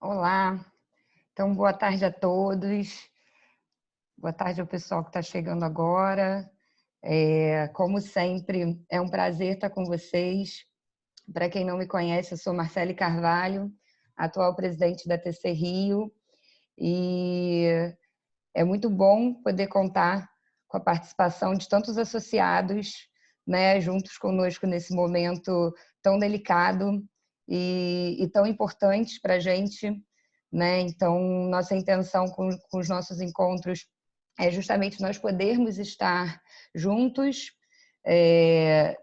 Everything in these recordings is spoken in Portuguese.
Olá, então boa tarde a todos, boa tarde ao pessoal que está chegando agora. Como sempre, é um prazer estar com vocês. Para quem não me conhece, eu sou Marcele Carvalho, atual presidente da TC Rio, e é muito bom poder contar com a participação de tantos associados, né, juntos conosco nesse momento tão delicado e tão importante para a gente, né? Então, nossa intenção com os nossos encontros é justamente nós podermos estar juntos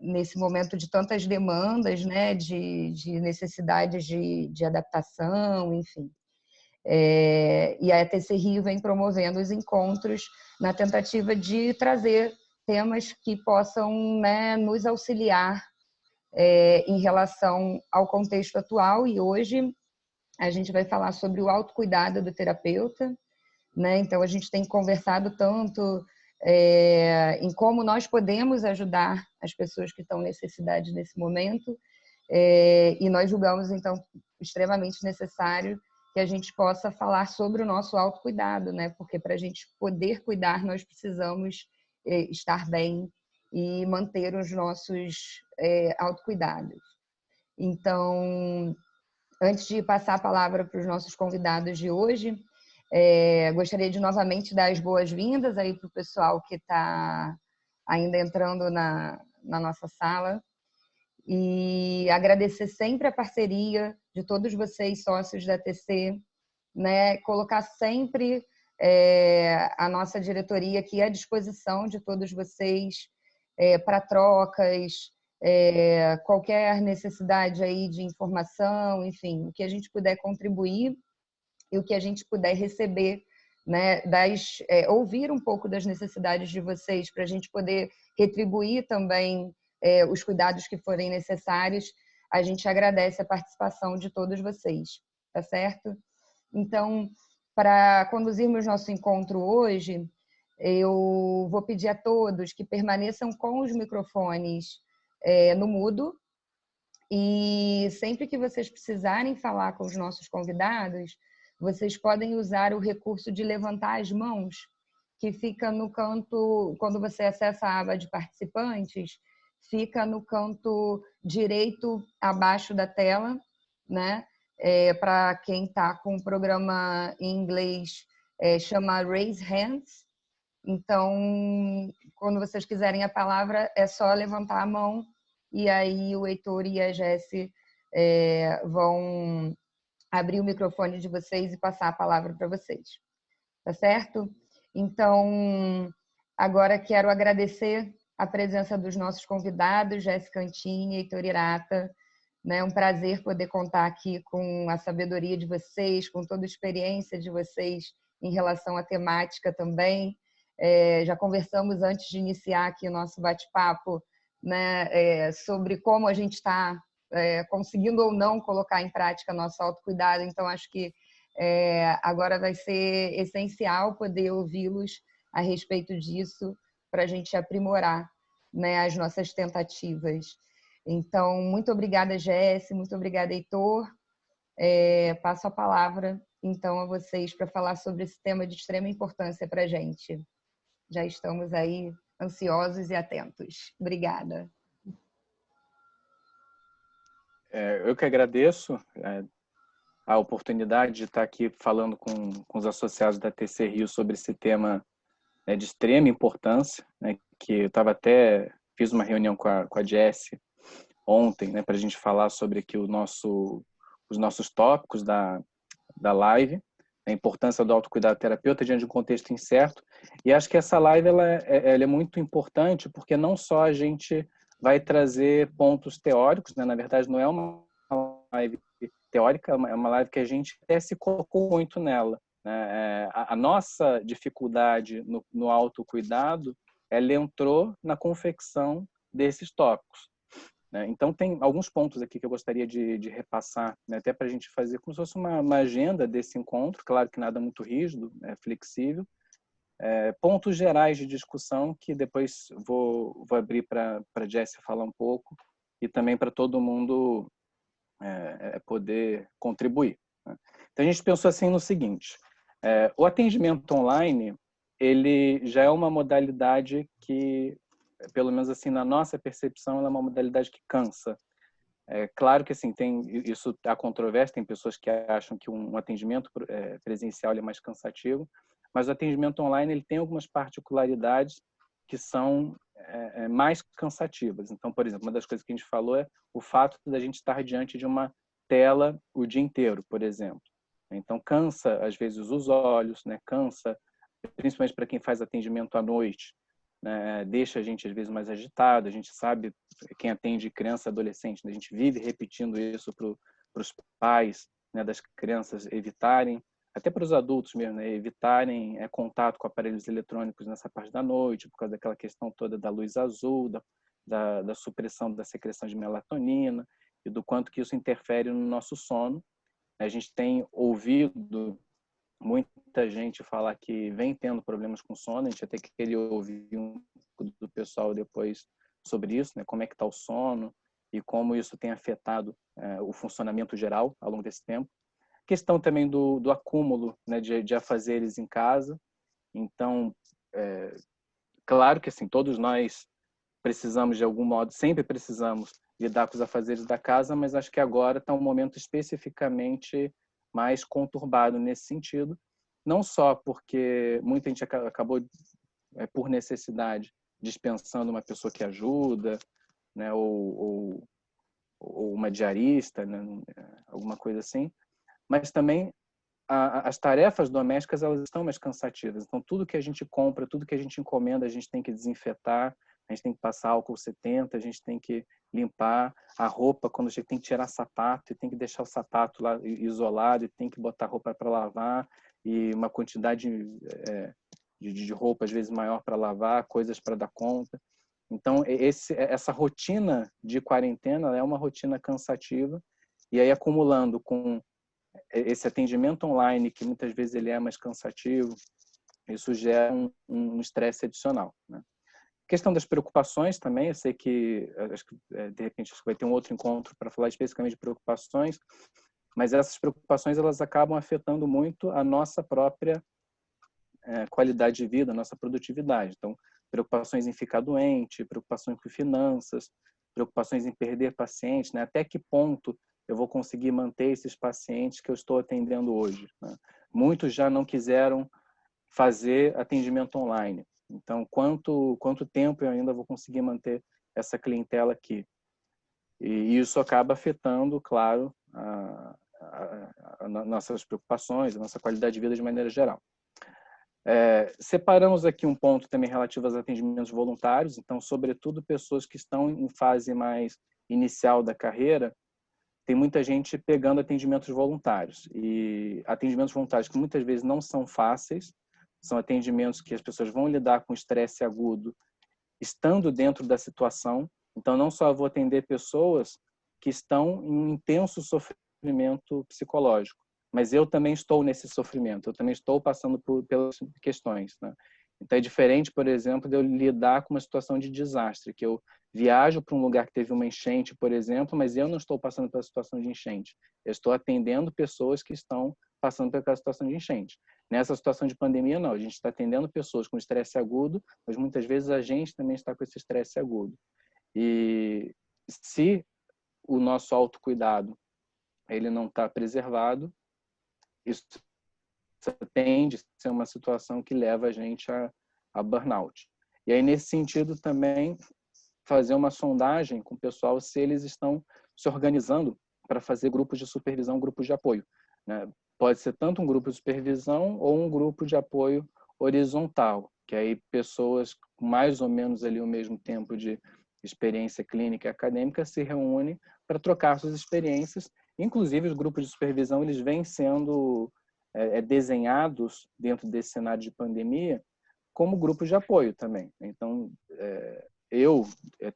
nesse momento de tantas demandas, né, de necessidades de adaptação, enfim. E a ETC Rio vem promovendo os encontros na tentativa de trazer temas que possam, né, nos auxiliar em relação ao contexto atual. E hoje a gente vai falar sobre o autocuidado do terapeuta, né? Então a gente tem conversado tanto em como nós podemos ajudar as pessoas que estão em necessidade nesse momento, e nós julgamos então extremamente necessário que a gente possa falar sobre o nosso autocuidado, né? Porque para a gente poder cuidar, nós precisamos estar bem e manter os nossos autocuidados. Então, antes de passar a palavra para os nossos convidados de hoje, gostaria de novamente dar as boas-vindas aí para o pessoal que está ainda entrando na nossa sala e agradecer sempre a parceria de todos vocês, sócios da TC, né? Colocar sempre a nossa diretoria aqui à disposição de todos vocês para trocas, qualquer necessidade aí de informação, enfim, o que a gente puder contribuir e o que a gente puder receber, né, ouvir um pouco das necessidades de vocês para a gente poder retribuir também os cuidados que forem necessários. A gente agradece a participação de todos vocês, tá certo? Então, para conduzirmos nosso encontro hoje, eu vou pedir a todos que permaneçam com os microfones no mudo, e sempre que vocês precisarem falar com os nossos convidados, vocês podem usar o recurso de levantar as mãos, que fica no canto, quando você acessa a aba de participantes, fica no canto direito abaixo da tela, né? Para quem está com o programa em inglês, chama Raise Hands. Então, quando vocês quiserem a palavra, é só levantar a mão e aí o Heitor e a Jessi vão abrir o microfone de vocês e passar a palavra para vocês. Tá certo? Então, agora quero agradecer a presença dos nossos convidados, Jéssica Antini e Heitor Hirata. É um prazer poder contar aqui com a sabedoria de vocês, com toda a experiência de vocês em relação à temática também. Já conversamos antes de iniciar aqui o nosso bate-papo, né, sobre como a gente está conseguindo ou não colocar em prática nosso autocuidado. Então, acho que agora vai ser essencial poder ouvi-los a respeito disso para a gente aprimorar, né, as nossas tentativas. Então, muito obrigada, Jéssica, muito obrigada, Heitor. Passo a palavra, então, a vocês para falar sobre esse tema de extrema importância para a gente. Já estamos aí ansiosos e atentos. Obrigada. Eu que agradeço a oportunidade de estar aqui falando com os associados da TC Rio sobre esse tema de extrema importância, né, que eu fiz uma reunião com a Jessie ontem, né, para a gente falar sobre aqui os nossos tópicos da live, a importância do autocuidado terapeuta diante de um contexto incerto. E acho que essa live ela é muito importante porque não só a gente vai trazer pontos teóricos, né, na verdade não é uma live teórica, é uma live que a gente até se colocou muito nela, né? A nossa dificuldade no autocuidado, ela entrou na confecção desses tópicos, né? Então, tem alguns pontos aqui que eu gostaria de repassar, né? Até para a gente fazer como se fosse uma agenda desse encontro, claro que nada muito rígido, flexível. Pontos gerais de discussão que depois vou abrir para a Jessie falar um pouco e também para todo mundo poder contribuir, né? Então, a gente pensou assim no seguinte, o atendimento online, ele já é uma modalidade que, pelo menos assim, na nossa percepção, ela é uma modalidade que cansa. É claro que assim, isso há controvérsia, tem pessoas que acham que um atendimento presencial é mais cansativo, mas o atendimento online ele tem algumas particularidades que são mais cansativas. Então, por exemplo, uma das coisas que a gente falou é o fato da gente estar diante de uma tela o dia inteiro, por exemplo. Então, cansa, às vezes, os olhos, né? Cansa, principalmente para quem faz atendimento à noite, né? Deixa a gente, às vezes, mais agitado. A gente sabe, quem atende criança e adolescente, né? A gente vive repetindo isso para os pais, né, das crianças evitarem, até para os adultos mesmo, né, evitarem contato com aparelhos eletrônicos nessa parte da noite, por causa daquela questão toda da luz azul, da supressão da secreção de melatonina e do quanto que isso interfere no nosso sono. A gente tem ouvido muita gente falar que vem tendo problemas com sono, a gente até queria ouvir um pouco do pessoal depois sobre isso, né? Como é que está o sono e como isso tem afetado o funcionamento geral ao longo desse tempo. Questão também do acúmulo, né, de afazeres em casa. Então, claro que assim, todos nós precisamos de algum modo, sempre precisamos lidar com os afazeres da casa, mas acho que agora está um momento especificamente mais conturbado nesse sentido, não só porque muita gente acabou, por necessidade, dispensando uma pessoa que ajuda, né, ou uma diarista, né, alguma coisa assim, mas também as tarefas domésticas elas estão mais cansativas. Então, tudo que a gente compra, tudo que a gente encomenda, a gente tem que desinfetar, a gente tem que passar álcool 70, a gente tem que limpar a roupa, quando a gente tem que tirar sapato, e tem que deixar o sapato lá isolado, e tem que botar roupa para lavar, e uma quantidade de roupa, às vezes, maior para lavar, coisas para dar conta. Então, essa rotina de quarentena é uma rotina cansativa, e aí acumulando com esse atendimento online, que muitas vezes ele é mais cansativo, isso gera um estresse adicional, né? Questão das preocupações também, eu sei que, acho que de repente vai ter um outro encontro para falar especificamente de preocupações, mas essas preocupações elas acabam afetando muito a nossa própria qualidade de vida, a nossa produtividade. Então, preocupações em ficar doente, preocupações com finanças, preocupações em perder pacientes, né? Até que ponto eu vou conseguir manter esses pacientes que eu estou atendendo hoje, né? Muitos já não quiseram fazer atendimento online. Então, quanto tempo eu ainda vou conseguir manter essa clientela aqui? E isso acaba afetando, claro, nossas preocupações, a nossa qualidade de vida de maneira geral. Separamos aqui um ponto também relativo aos atendimentos voluntários. Então, sobretudo, pessoas que estão em fase mais inicial da carreira, tem muita gente pegando atendimentos voluntários. E atendimentos voluntários que muitas vezes não são fáceis, são atendimentos que as pessoas vão lidar com estresse agudo, estando dentro da situação. Então, não só vou atender pessoas que estão em um intenso sofrimento psicológico, mas eu também estou nesse sofrimento, eu também estou passando pelas questões, né? Então, é diferente, por exemplo, de eu lidar com uma situação de desastre, que eu viajo para um lugar que teve uma enchente, por exemplo, mas eu não estou passando pela situação de enchente. Eu estou atendendo pessoas que estão passando pela situação de enchente. Nessa situação de pandemia, não. A gente está atendendo pessoas com estresse agudo, mas muitas vezes a gente também está com esse estresse agudo. E se o nosso autocuidado ele não está preservado, isso tende a ser uma situação que leva a gente a burnout. E aí, nesse sentido, também fazer uma sondagem com o pessoal se eles estão se organizando para fazer grupos de supervisão, grupos de apoio, né? Pode ser tanto um grupo de supervisão ou um grupo de apoio horizontal, que aí pessoas com mais ou menos ali o mesmo tempo de experiência clínica e acadêmica se reúnem para trocar suas experiências. Inclusive, os grupos de supervisão eles vêm sendo desenhados dentro desse cenário de pandemia como grupos de apoio também. Então, eu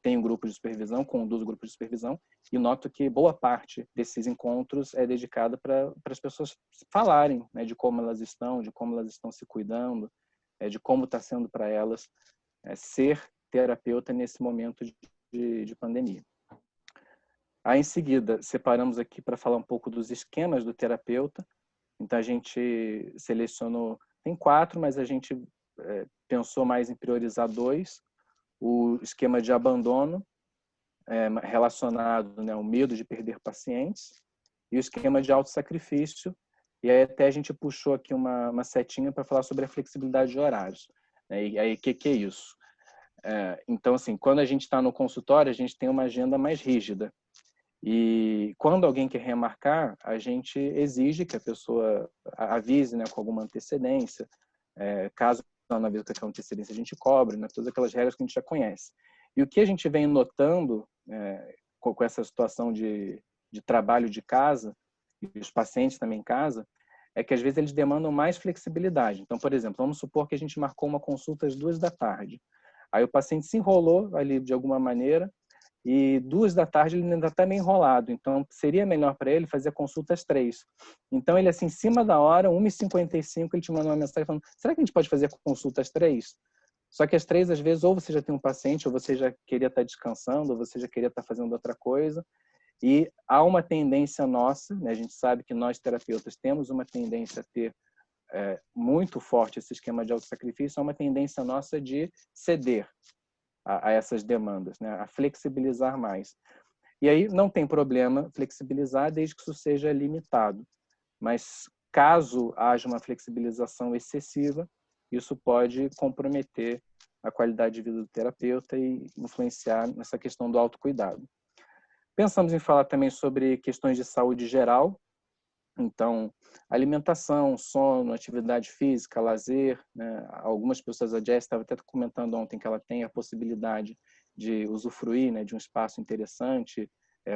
tenho grupos de supervisão, conduzo grupos de supervisão, e noto que boa parte desses encontros é dedicada para as pessoas falarem, né, de como elas estão se cuidando, de como está sendo para elas ser terapeuta nesse momento de pandemia. Aí, em seguida, separamos aqui para falar um pouco dos esquemas do terapeuta. Então, a gente selecionou, tem 4, mas a gente pensou mais em priorizar 2. O esquema de abandono, relacionado, né, ao medo de perder pacientes, e o esquema de autossacrifício. E aí até a gente puxou aqui uma setinha para falar sobre a flexibilidade de horários. E aí, o que é isso? Então, assim, quando a gente está no consultório, a gente tem uma agenda mais rígida. E quando alguém quer remarcar, a gente exige que a pessoa avise, né, com alguma antecedência. Caso não avise com antecedência, a gente cobre, né, todas aquelas regras que a gente já conhece. E o que a gente vem notando com essa situação de trabalho de casa, e os pacientes também em casa, é que às vezes eles demandam mais flexibilidade. Então, por exemplo, vamos supor que a gente marcou uma consulta às 2h. Aí o paciente se enrolou ali de alguma maneira, e 2h ele ainda está meio enrolado, então seria melhor para ele fazer a consulta às 3. Então ele, assim, em cima da hora, 1h55, ele te mandou uma mensagem falando: será que a gente pode fazer a consulta às 3? Só que às 3, às vezes, ou você já tem um paciente, ou você já queria estar descansando, ou você já queria estar fazendo outra coisa. E há uma tendência nossa, né? A gente sabe que nós terapeutas temos uma tendência a ter muito forte esse esquema de autossacrifício, é uma tendência nossa de ceder a essas demandas, né? A flexibilizar mais. E aí não tem problema flexibilizar desde que isso seja limitado. Mas caso haja uma flexibilização excessiva, isso pode comprometer a qualidade de vida do terapeuta e influenciar nessa questão do autocuidado. Pensamos em falar também sobre questões de saúde geral. Então, alimentação, sono, atividade física, lazer, né? Algumas pessoas, a Jess estava até comentando ontem que ela tem a possibilidade de usufruir, né, de um espaço interessante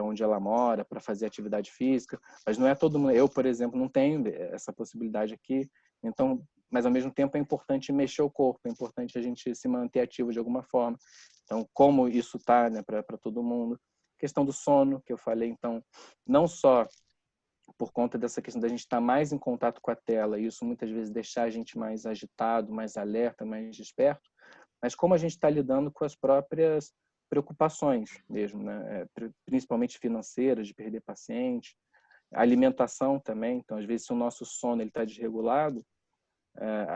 onde ela mora para fazer atividade física, mas não é todo mundo. Eu, por exemplo, não tenho essa possibilidade aqui. Então, mas ao mesmo tempo é importante mexer o corpo, é importante a gente se manter ativo de alguma forma. Então, como isso tá, né, para todo mundo. Questão do sono, que eu falei, então, não só por conta dessa questão da gente estar mais em contato com a tela, e isso muitas vezes deixar a gente mais agitado, mais alerta, mais desperto, mas como a gente está lidando com as próprias preocupações mesmo, né? Principalmente financeiras, de perder paciente, a alimentação também. Então, às vezes, se o nosso sono está desregulado,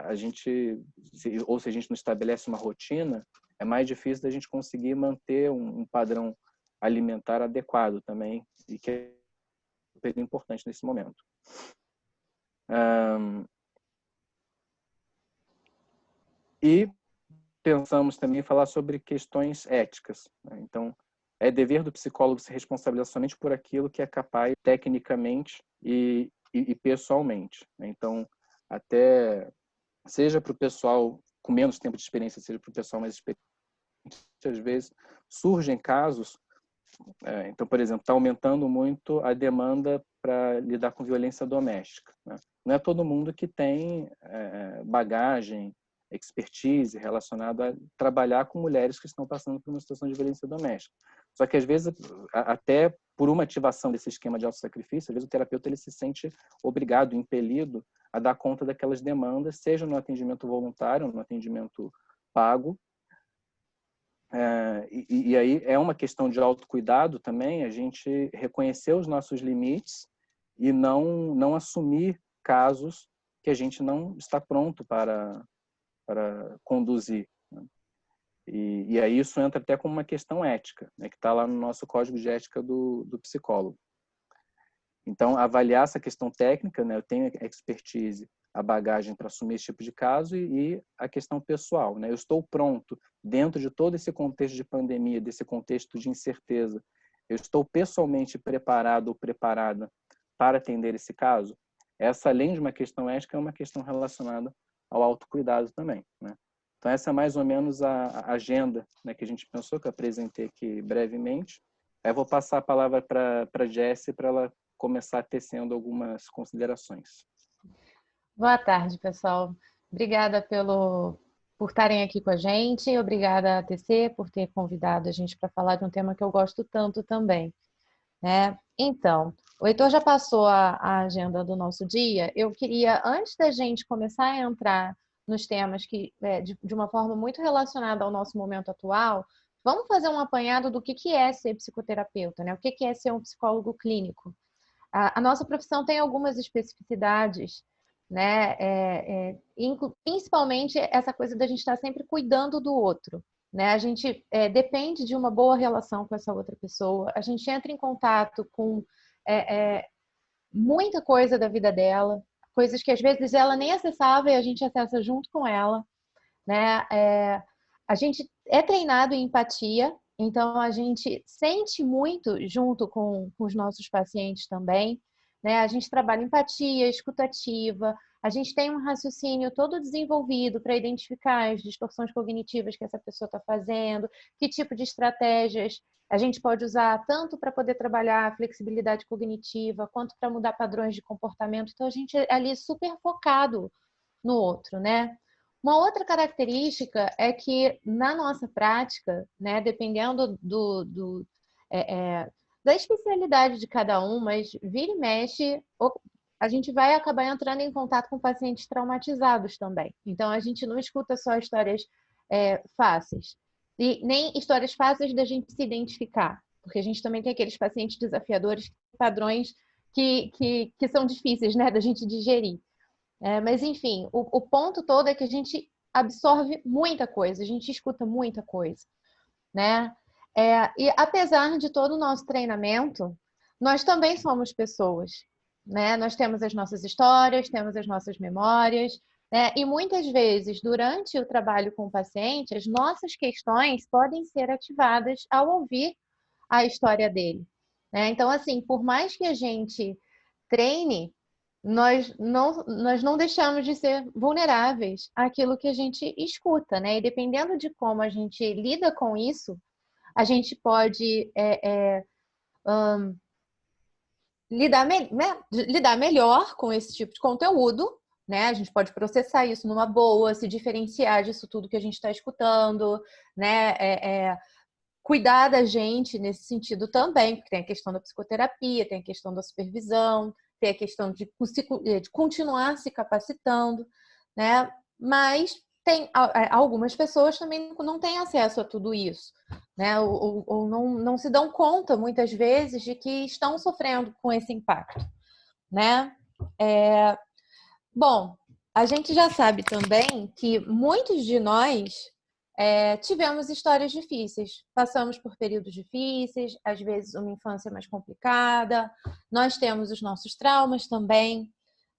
a gente, ou se a gente não estabelece uma rotina, é mais difícil da gente conseguir manter um padrão alimentar adequado também, e que é super importante nesse momento. E pensamos também em falar sobre questões éticas, né? Então, é dever do psicólogo se responsabilizar somente por aquilo que é capaz tecnicamente e pessoalmente, né? Então, até seja para o pessoal com menos tempo de experiência, seja para o pessoal mais experiente, às vezes surgem casos. Então, por exemplo, está aumentando muito a demanda para lidar com violência doméstica, né? Não é todo mundo que tem bagagem, expertise relacionada a trabalhar com mulheres que estão passando por uma situação de violência doméstica. Só que, às vezes, até por uma ativação desse esquema de autossacrifício, às vezes o terapeuta ele se sente obrigado, impelido a dar conta daquelas demandas, seja no atendimento voluntário, no atendimento pago. E aí é uma questão de autocuidado também, a gente reconhecer os nossos limites e não assumir casos que a gente não está pronto para conduzir, né? E aí isso entra até como uma questão ética, né, que está lá no nosso código de ética do psicólogo. Então, avaliar essa questão técnica, né, eu tenho expertise, a bagagem para assumir esse tipo de caso, e a questão pessoal, né? Eu estou pronto, dentro de todo esse contexto de pandemia, desse contexto de incerteza, eu estou pessoalmente preparado ou preparada para atender esse caso? Essa, além de uma questão ética, é uma questão relacionada ao autocuidado também, né? Então, essa é mais ou menos a agenda, né, que a gente pensou, que eu apresentei aqui brevemente. Aí eu vou passar a palavra para a Jessie para ela começar tecendo algumas considerações. Boa tarde, pessoal. Obrigada por estarem aqui com a gente. Obrigada, TC, por ter convidado a gente para falar de um tema que eu gosto tanto também, né? Então, o Heitor já passou a agenda do nosso dia. Eu queria, antes da gente começar a entrar nos temas que, de uma forma muito relacionada ao nosso momento atual, vamos fazer um apanhado do que é ser psicoterapeuta, né? O que é ser um psicólogo clínico. a nossa profissão tem algumas especificidades, né? Principalmente essa coisa da gente estar sempre cuidando do outro, né? A gente depende de uma boa relação com essa outra pessoa, a gente entra em contato com muita coisa da vida dela, coisas que às vezes ela nem acessava e a gente acessa junto com ela, né? A gente é treinado em empatia, então a gente sente muito junto com os nossos pacientes também, né? A gente trabalha empatia, escutativa, a gente tem um raciocínio todo desenvolvido para identificar as distorções cognitivas que essa pessoa está fazendo, que tipo de estratégias a gente pode usar tanto para poder trabalhar a flexibilidade cognitiva, quanto para mudar padrões de comportamento. Então, a gente é ali super focado no outro, né? Uma outra característica é que, na nossa prática, né, dependendo da especialidade de cada um, mas vira e mexe, a gente vai acabar entrando em contato com pacientes traumatizados também. Então, a gente não escuta só histórias fáceis. E nem histórias fáceis da gente se identificar, porque a gente também tem aqueles pacientes desafiadores, padrões que são difíceis, né, da gente digerir. Mas, enfim, o ponto todo é que a gente absorve muita coisa, a gente escuta muita coisa, né? E apesar de todo o nosso treinamento, nós também somos pessoas, né? Nós temos as nossas histórias, temos as nossas memórias, e muitas vezes, durante o trabalho com o paciente, as nossas questões podem ser ativadas ao ouvir a história dele, né? Então, assim, por mais que a gente treine, nós não deixamos de ser vulneráveis àquilo que a gente escuta, né? E dependendo de como a gente lida com isso, a gente pode lidar melhor com esse tipo de conteúdo, né? A gente pode processar isso numa boa, se diferenciar disso tudo que a gente está escutando, né? Cuidar da gente nesse sentido também, porque tem a questão da psicoterapia, tem a questão da supervisão, tem a questão de continuar se capacitando, né? Mas tem algumas pessoas também não têm acesso a tudo isso, né? Ou não se dão conta, muitas vezes, de que estão sofrendo com esse impacto, né? Bom, a gente já sabe também que muitos de nós tivemos histórias difíceis, passamos por períodos difíceis, às vezes uma infância mais complicada, nós temos os nossos traumas também,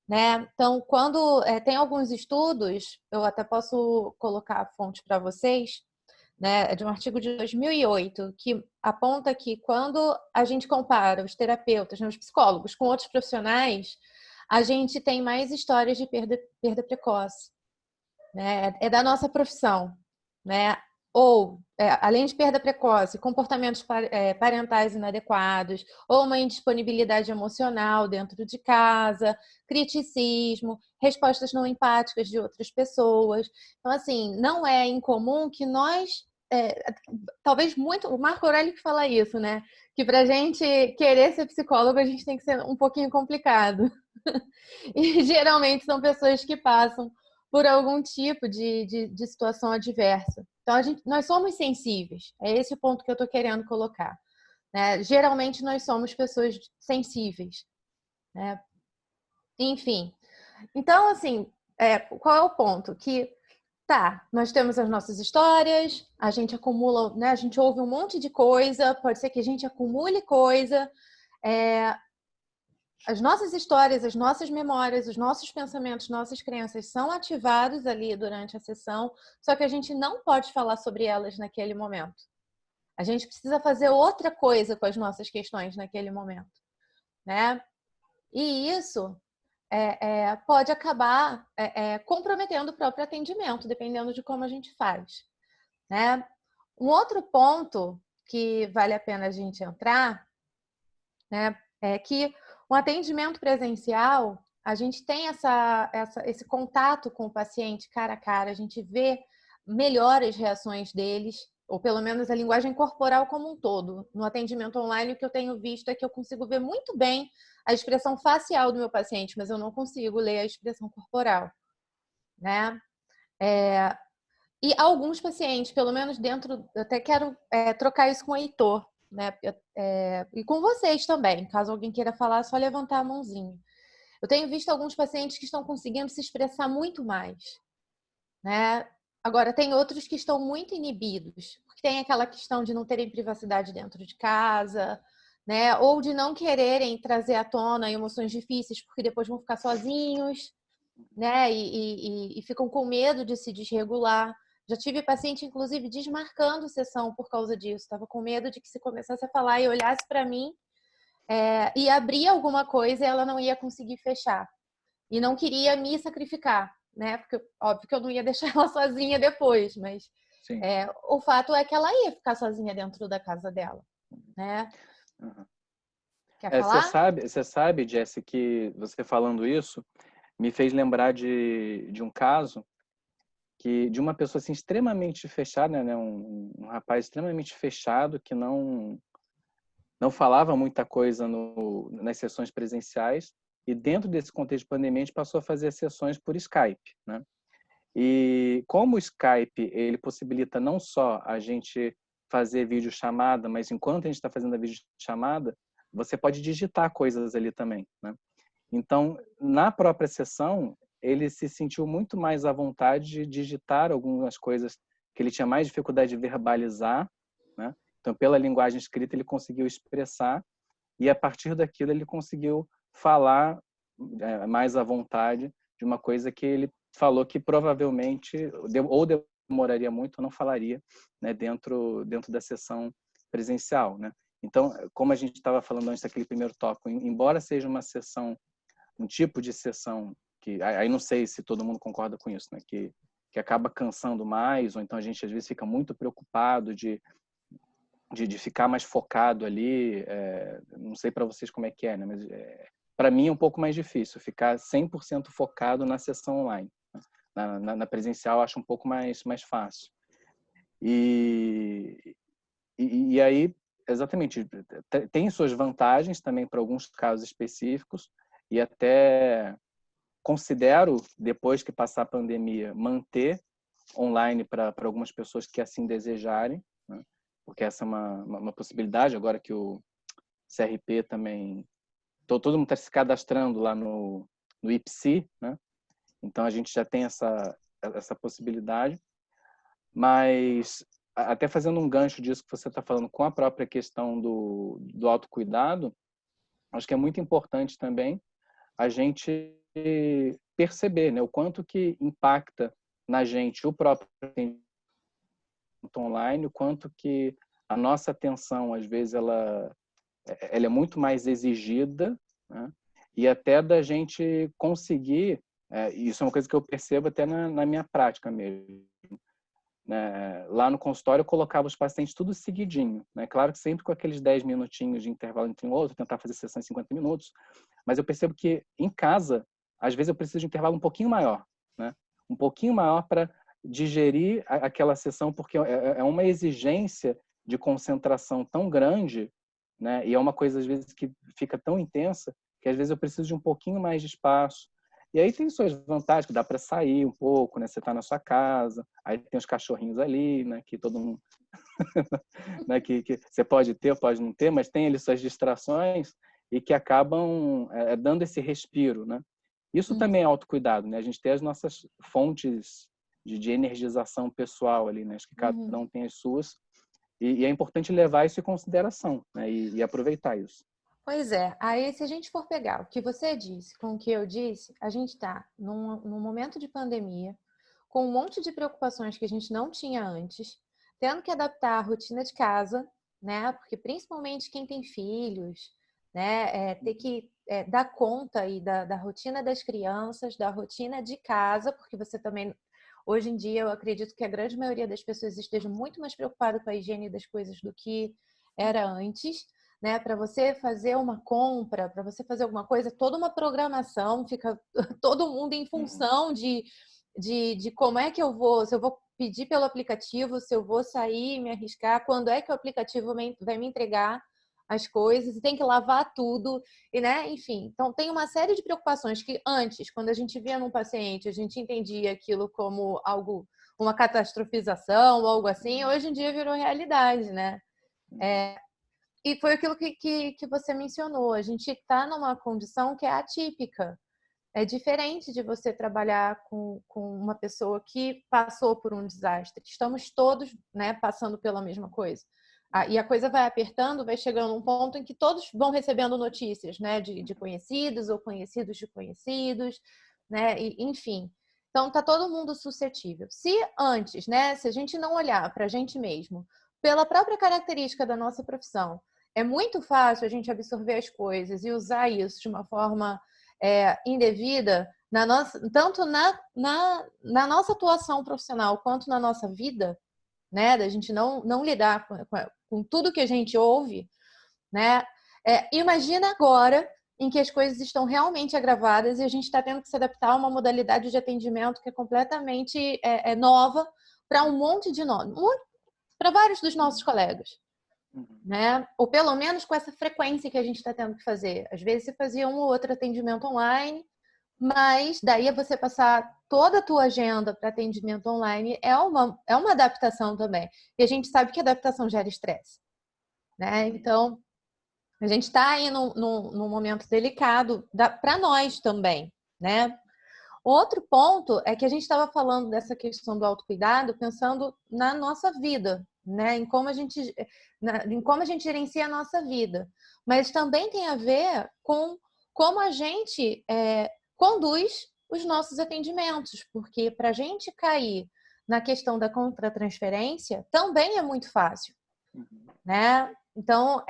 né? Então, quando tem alguns estudos, eu até posso colocar a fonte para vocês, né? É de um artigo de 2008, que aponta que quando a gente compara os terapeutas, né, os psicólogos, com outros profissionais, a gente tem mais histórias de perda precoce, né? É da nossa profissão, né? Ou, além de perda precoce, comportamentos parentais inadequados, ou uma indisponibilidade emocional dentro de casa, criticismo, respostas não empáticas de outras pessoas. Então, assim, não é incomum que nós, talvez muito, o Marco Aurélio que fala isso, né? Que para a gente querer ser psicólogo, a gente tem que ser um pouquinho complicado. E geralmente são pessoas que passam por algum tipo de situação adversa. Então, nós somos sensíveis. É esse o ponto que eu estou querendo colocar, né? Geralmente, nós somos pessoas sensíveis, né? Enfim. Então, assim, qual é o ponto? Que, nós temos as nossas histórias, a gente acumula, né? A gente ouve um monte de coisa, pode ser que a gente acumule coisa, as nossas histórias, as nossas memórias, os nossos pensamentos, nossas crenças são ativados ali durante a sessão, só que a gente não pode falar sobre elas naquele momento. A gente precisa fazer outra coisa com as nossas questões naquele momento, né? E isso pode acabar comprometendo o próprio atendimento, dependendo de como a gente faz, né? Um outro ponto que vale a pena a gente entrar, né, é que o atendimento presencial, a gente tem esse contato com o paciente cara a cara, a gente vê melhor as reações deles, ou pelo menos a linguagem corporal como um todo. No atendimento online, o que eu tenho visto é que eu consigo ver muito bem a expressão facial do meu paciente, mas eu não consigo ler a expressão corporal, né? E alguns pacientes, pelo menos dentro, eu até quero trocar isso com o Heitor, né? E com vocês também, caso alguém queira falar, é só levantar a mãozinha. Eu tenho visto alguns pacientes que estão conseguindo se expressar muito mais, né? Agora, tem outros que estão muito inibidos, porque tem aquela questão de não terem privacidade dentro de casa, né? Ou de não quererem trazer à tona emoções difíceis, porque depois vão ficar sozinhos, né? E ficam com medo de se desregular. Já tive paciente, inclusive, desmarcando sessão por causa disso. Estava com medo de que se começasse a falar e olhasse para mim e abrir alguma coisa e ela não ia conseguir fechar. E não queria me sacrificar, né? Porque óbvio que eu não ia deixar ela sozinha depois, mas o fato é que ela ia ficar sozinha dentro da casa dela, né? Uhum. Quer falar? Você sabe, Jesse, que você falando isso me fez lembrar de um caso de uma pessoa assim, extremamente fechada, né? Um rapaz extremamente fechado que não falava muita coisa nas sessões presenciais, e dentro desse contexto de pandemia a gente passou a fazer sessões por Skype, né? E como o Skype ele possibilita não só a gente fazer videochamada, mas enquanto a gente está fazendo a videochamada, você pode digitar coisas ali também, né? Então, na própria sessão, ele se sentiu muito mais à vontade de digitar algumas coisas que ele tinha mais dificuldade de verbalizar, né? Então, pela linguagem escrita, ele conseguiu expressar, e a partir daquilo ele conseguiu falar mais à vontade de uma coisa que ele falou que provavelmente ou demoraria muito ou não falaria, né, dentro da sessão presencial, né? Então, como a gente estava falando antes daquele primeiro tópico, embora seja uma sessão, um tipo de sessão que aí não sei se todo mundo concorda com isso, né, que acaba cansando mais, ou então a gente às vezes fica muito preocupado de ficar mais focado ali, não sei para vocês como é que é, né? Mas para mim é um pouco mais difícil ficar 100% focado na sessão online. Na presencial eu acho um pouco mais fácil. E aí, exatamente, tem suas vantagens também para alguns casos específicos, e até considero, depois que passar a pandemia, manter online para algumas pessoas que assim desejarem, né? Porque essa é uma possibilidade, agora que o CRP também... Todo mundo está se cadastrando lá no IPSI, né? Então, a gente já tem essa possibilidade. Mas, até fazendo um gancho disso que você está falando com a própria questão do autocuidado, acho que é muito importante também a gente perceber, né, o quanto que impacta na gente o próprio online, o quanto que a nossa atenção, às vezes, ela é muito mais exigida, né? E até da gente conseguir, isso é uma coisa que eu percebo até na minha prática mesmo, né? Lá no consultório eu colocava os pacientes tudo seguidinho, né? Claro que sempre com aqueles 10 minutinhos de intervalo entre um outro, tentar fazer sessões de 50 minutos, mas eu percebo que em casa, às vezes eu preciso de um intervalo um pouquinho maior, né? Um pouquinho maior para digerir aquela sessão, porque é uma exigência de concentração tão grande, né? E é uma coisa, às vezes, que fica tão intensa, que às vezes eu preciso de um pouquinho mais de espaço. E aí tem suas vantagens, que dá para sair um pouco, né? Você está na sua casa, aí tem os cachorrinhos ali, né? Que todo mundo... né? Que você pode ter, pode não ter, mas tem ali suas distrações e que acabam dando esse respiro, né? Isso também é autocuidado, né? A gente tem as nossas fontes de energização pessoal ali, né? Acho que cada um tem as suas, e é importante levar isso em consideração, né? E aproveitar isso. Pois é. Aí, se a gente for pegar o que você disse com o que eu disse, a gente está num momento de pandemia, com um monte de preocupações que a gente não tinha antes, tendo que adaptar a rotina de casa, né? Porque principalmente quem tem filhos, né? Ter que dar conta aí da rotina das crianças, da rotina de casa, porque você também... Hoje em dia, eu acredito que a grande maioria das pessoas esteja muito mais preocupada com a higiene das coisas do que era antes, né? Para você fazer uma compra, para você fazer alguma coisa, toda uma programação, fica todo mundo em função de como é que eu vou, se eu vou pedir pelo aplicativo, se eu vou sair e me arriscar, quando é que o aplicativo vai me entregar as coisas, e tem que lavar tudo, e, né? Enfim, então tem uma série de preocupações que antes, quando a gente via num paciente, a gente entendia aquilo como algo, uma catastrofização, algo assim, hoje em dia virou realidade, né? E foi aquilo que você mencionou. A gente está numa condição que é atípica. É diferente de você trabalhar com uma pessoa que passou por um desastre. Estamos todos, né, passando pela mesma coisa. E a coisa vai apertando, vai chegando a um ponto em que todos vão recebendo notícias, né, de conhecidos ou conhecidos de conhecidos, né, e, enfim. Então, tá todo mundo suscetível. Se antes, né, se a gente não olhar para a gente mesmo, pela própria característica da nossa profissão, é muito fácil a gente absorver as coisas e usar isso de uma forma indevida, tanto na nossa atuação profissional quanto na nossa vida, né, da gente não lidar com tudo que a gente ouve, né? Imagina agora em que as coisas estão realmente agravadas e a gente está tendo que se adaptar a uma modalidade de atendimento que é completamente nova para um monte de nós, para vários dos nossos colegas, né? Ou pelo menos com essa frequência que a gente está tendo que fazer. Às vezes você fazia um ou outro atendimento online, mas daí você passar toda a tua agenda para atendimento online é uma adaptação também. E a gente sabe que a adaptação gera estresse, né? Então, a gente está aí num momento delicado para nós também, né? Outro ponto é que a gente estava falando dessa questão do autocuidado pensando na nossa vida, né? Em como a gente gerencia a nossa vida. Mas também tem a ver com como a gente conduz os nossos atendimentos, porque para a gente cair na questão da contratransferência também é muito fácil, né? Então,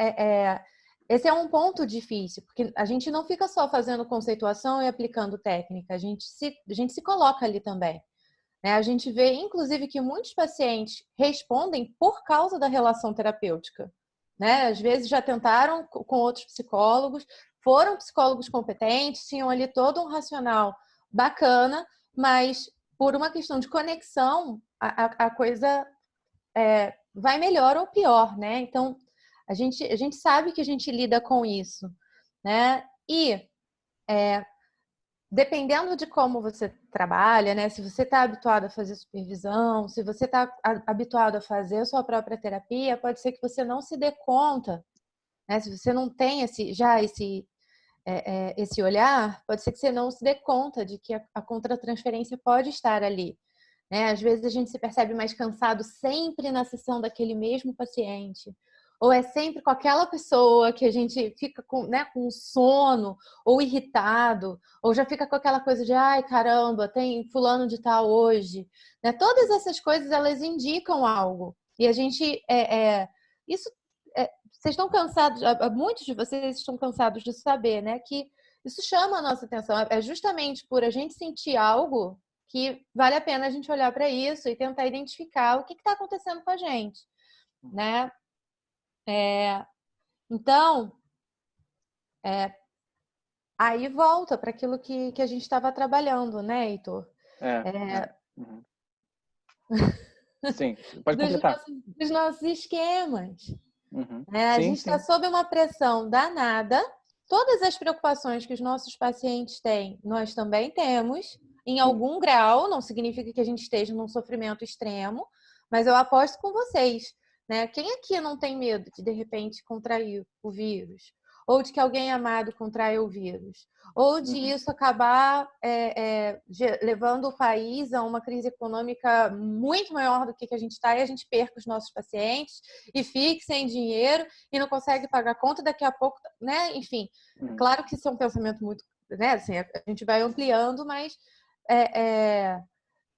esse é um ponto difícil, porque a gente não fica só fazendo conceituação e aplicando técnica, a gente se coloca ali também, né? A gente vê, inclusive, que muitos pacientes respondem por causa da relação terapêutica, né? Às vezes já tentaram com outros psicólogos, foram psicólogos competentes, tinham ali todo um racional bacana, mas por uma questão de conexão, a coisa vai melhor ou pior, né? Então, a gente sabe que a gente lida com isso, né? E dependendo de como você trabalha, né? Se você está habituado a fazer supervisão, se você está habituado a fazer a sua própria terapia, pode ser que você não se dê conta, né? Se você não tem esse olhar, pode ser que você não se dê conta de que a contratransferência pode estar ali, né? Às vezes a gente se percebe mais cansado sempre na sessão daquele mesmo paciente. Ou é sempre com aquela pessoa que a gente fica com sono, ou irritado, ou já fica com aquela coisa de ai, caramba, tem fulano de tal hoje. Né? Todas essas coisas, elas indicam algo. E a gente... vocês estão cansados, muitos de vocês estão cansados de saber, né? Que isso chama a nossa atenção. É justamente por a gente sentir algo que vale a pena a gente olhar para isso e tentar identificar o que está acontecendo com a gente, né? Então, aí volta para aquilo que a gente estava trabalhando, né, Heitor? Uhum. Sim, pode completar. Dos nossos esquemas. Uhum. A gente está sob uma pressão danada. Todas as preocupações que os nossos pacientes têm, nós também temos, em algum grau. Não significa que a gente esteja num sofrimento extremo, mas eu aposto com vocês, né? Quem aqui não tem medo de repente contrair o vírus? Ou de que alguém amado contraia o vírus? Ou de isso acabar levando o país a uma crise econômica muito maior do que a gente está e a gente perca os nossos pacientes e fique sem dinheiro e não consegue pagar a conta daqui a pouco, né? Enfim, claro que isso é um pensamento muito, né? Assim, a gente vai ampliando, mas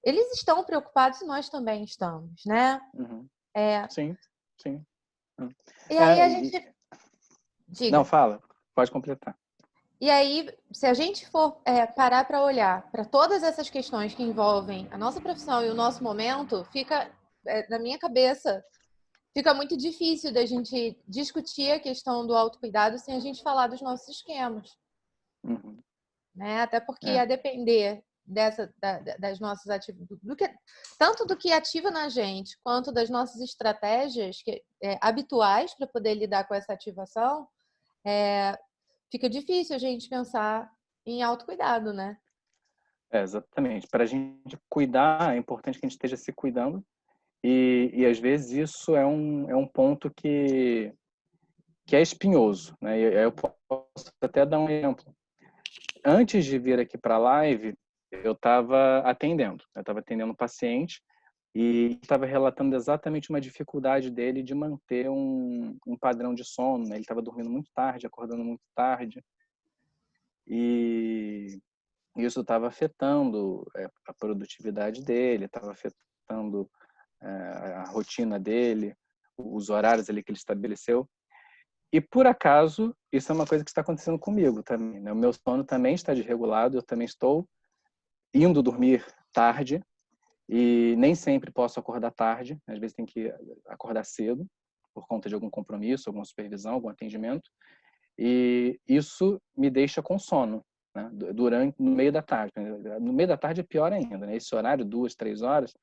eles estão preocupados e nós também estamos, né? Sim. E aí a gente... Diga. Não, fala. Pode completar. E aí, se a gente for parar para olhar para todas essas questões que envolvem a nossa profissão e o nosso momento, fica, na minha cabeça, fica muito difícil da gente discutir a questão do autocuidado sem a gente falar dos nossos esquemas. Né? Até porque a depender das nossas atividades, tanto do que ativa na gente, quanto das nossas estratégias habituais para poder lidar com essa ativação, fica difícil a gente pensar em autocuidado, né? Exatamente. Para a gente cuidar, é importante que a gente esteja se cuidando e às vezes isso é um ponto que que é espinhoso, né? E eu posso até dar um exemplo. Antes de vir aqui para a live, eu estava atendendo um paciente e estava relatando exatamente uma dificuldade dele de manter um padrão de sono, né? Ele estava dormindo muito tarde, acordando muito tarde, e isso estava afetando a produtividade dele, estava afetando a rotina dele, os horários ali que ele estabeleceu. E, por acaso, isso é uma coisa que está acontecendo comigo também, né? O meu sono também está desregulado, eu também estou indo dormir tarde e nem sempre posso acordar tarde, às vezes tem que acordar cedo por conta de algum compromisso, alguma supervisão, algum atendimento, e isso me deixa com sono, né? No meio da tarde. No meio da tarde é pior ainda, né? Esse horário, 2, 3 horas,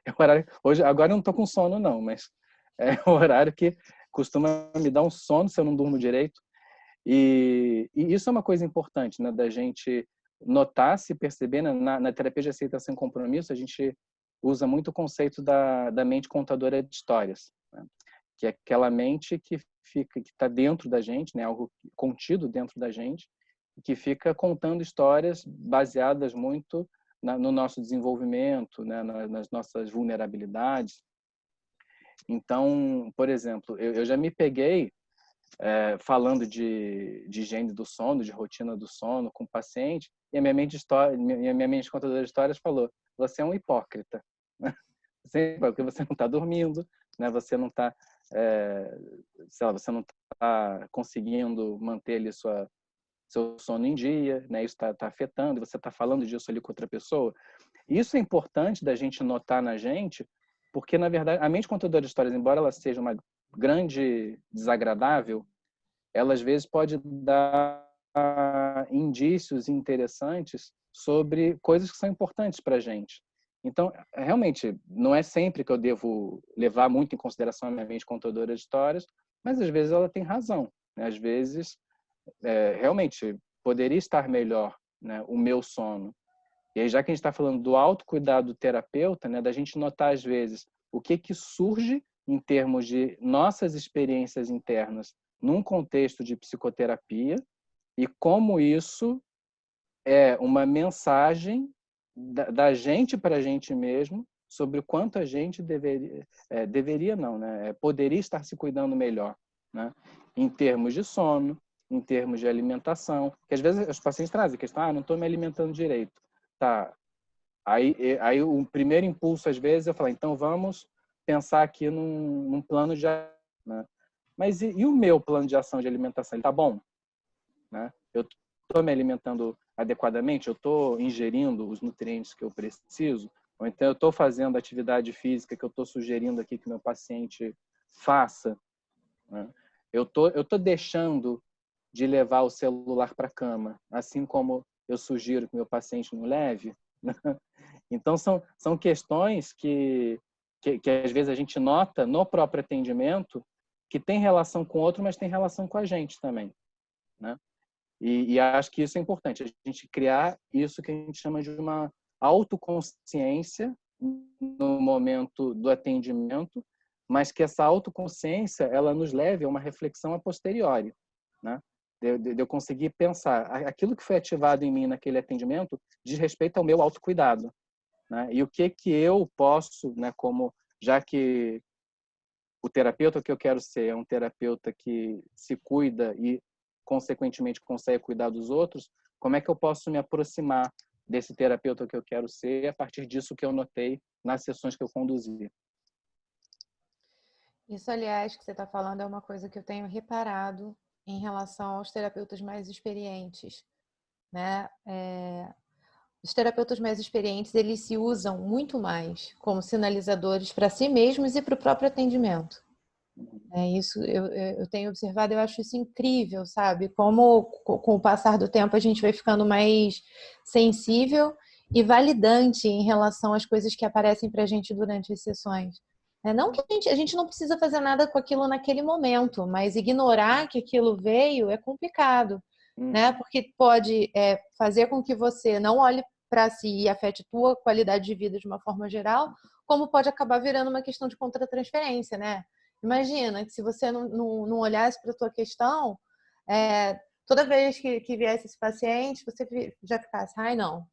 é o horário... Hoje, agora eu não estou com sono não, mas é o horário que costuma me dar um sono se eu não durmo direito. E isso é uma coisa importante, né? Da gente notar, se perceber. Na terapia de aceitação e compromisso, a gente usa muito o conceito da mente contadora de histórias, né? Que é aquela mente que está dentro da gente, né? Algo contido dentro da gente, que fica contando histórias baseadas muito no nosso desenvolvimento, né? Nas nossas vulnerabilidades. Então, por exemplo, eu já me peguei falando de higiene do sono, de rotina do sono com o paciente, e a minha mente contadora de histórias falou: você é um hipócrita, porque você não está dormindo, né? Você não está, sei lá, você não está conseguindo manter ali seu sono em dia, né? Isso está afetando, e você está falando disso ali com outra pessoa. Isso é importante da gente notar na gente, porque, na verdade, a mente contadora de histórias, embora ela seja uma grande desagradável, ela às vezes pode dar indícios interessantes sobre coisas que são importantes para a gente. Então, realmente, não é sempre que eu devo levar muito em consideração a minha mente contadora de histórias, mas às vezes ela tem razão, né? Às vezes, realmente, poderia estar melhor, né, o meu sono. E aí, já que a gente está falando do autocuidado do terapeuta, né, da gente notar, às vezes, o que surge em termos de nossas experiências internas num contexto de psicoterapia e como isso é uma mensagem da gente para a gente mesmo sobre o quanto a gente deveria não, né, poderia estar se cuidando melhor, né, em termos de sono, em termos de alimentação, que às vezes os pacientes trazem a questão: não estou me alimentando direito. Tá. Aí o primeiro impulso, às vezes, é falar: então vamos pensar aqui num plano de ação, né? Mas e o meu plano de ação de alimentação? Ele tá bom? Né? Eu estou me alimentando adequadamente? Eu estou ingerindo os nutrientes que eu preciso? Ou então eu estou fazendo a atividade física que eu estou sugerindo aqui que o meu paciente faça? Né? Eu tô deixando de levar o celular para a cama, assim como eu sugiro que meu paciente não leve? Então, são questões que às vezes a gente nota no próprio atendimento, que tem relação com o outro, mas tem relação com a gente também, né? E acho que isso é importante, a gente criar isso que a gente chama de uma autoconsciência no momento do atendimento, mas que essa autoconsciência ela nos leve a uma reflexão a posteriori, né? De eu conseguir pensar aquilo que foi ativado em mim naquele atendimento diz respeito ao meu autocuidado, né? E o que eu posso, né, como já que o terapeuta que eu quero ser é um terapeuta que se cuida e consequentemente consegue cuidar dos outros, como é que eu posso me aproximar desse terapeuta que eu quero ser a partir disso que eu notei nas sessões que eu conduzi? Isso, aliás, que você está falando é uma coisa que eu tenho reparado em relação aos terapeutas mais experientes, né? Os terapeutas mais experientes, eles se usam muito mais como sinalizadores para si mesmos e para o próprio atendimento. Isso eu tenho observado, eu acho isso incrível, sabe? Como com o passar do tempo a gente vai ficando mais sensível e validante em relação às coisas que aparecem para a gente durante as sessões. Não que a gente não precisa fazer nada com aquilo naquele momento, mas ignorar que aquilo veio é complicado, né? Porque pode fazer com que você não olhe para si e afete tua qualidade de vida de uma forma geral, como pode acabar virando uma questão de contratransferência, né? Imagina que se você não olhasse para a tua questão, toda vez que viesse esse paciente, você já ficasse, ai não,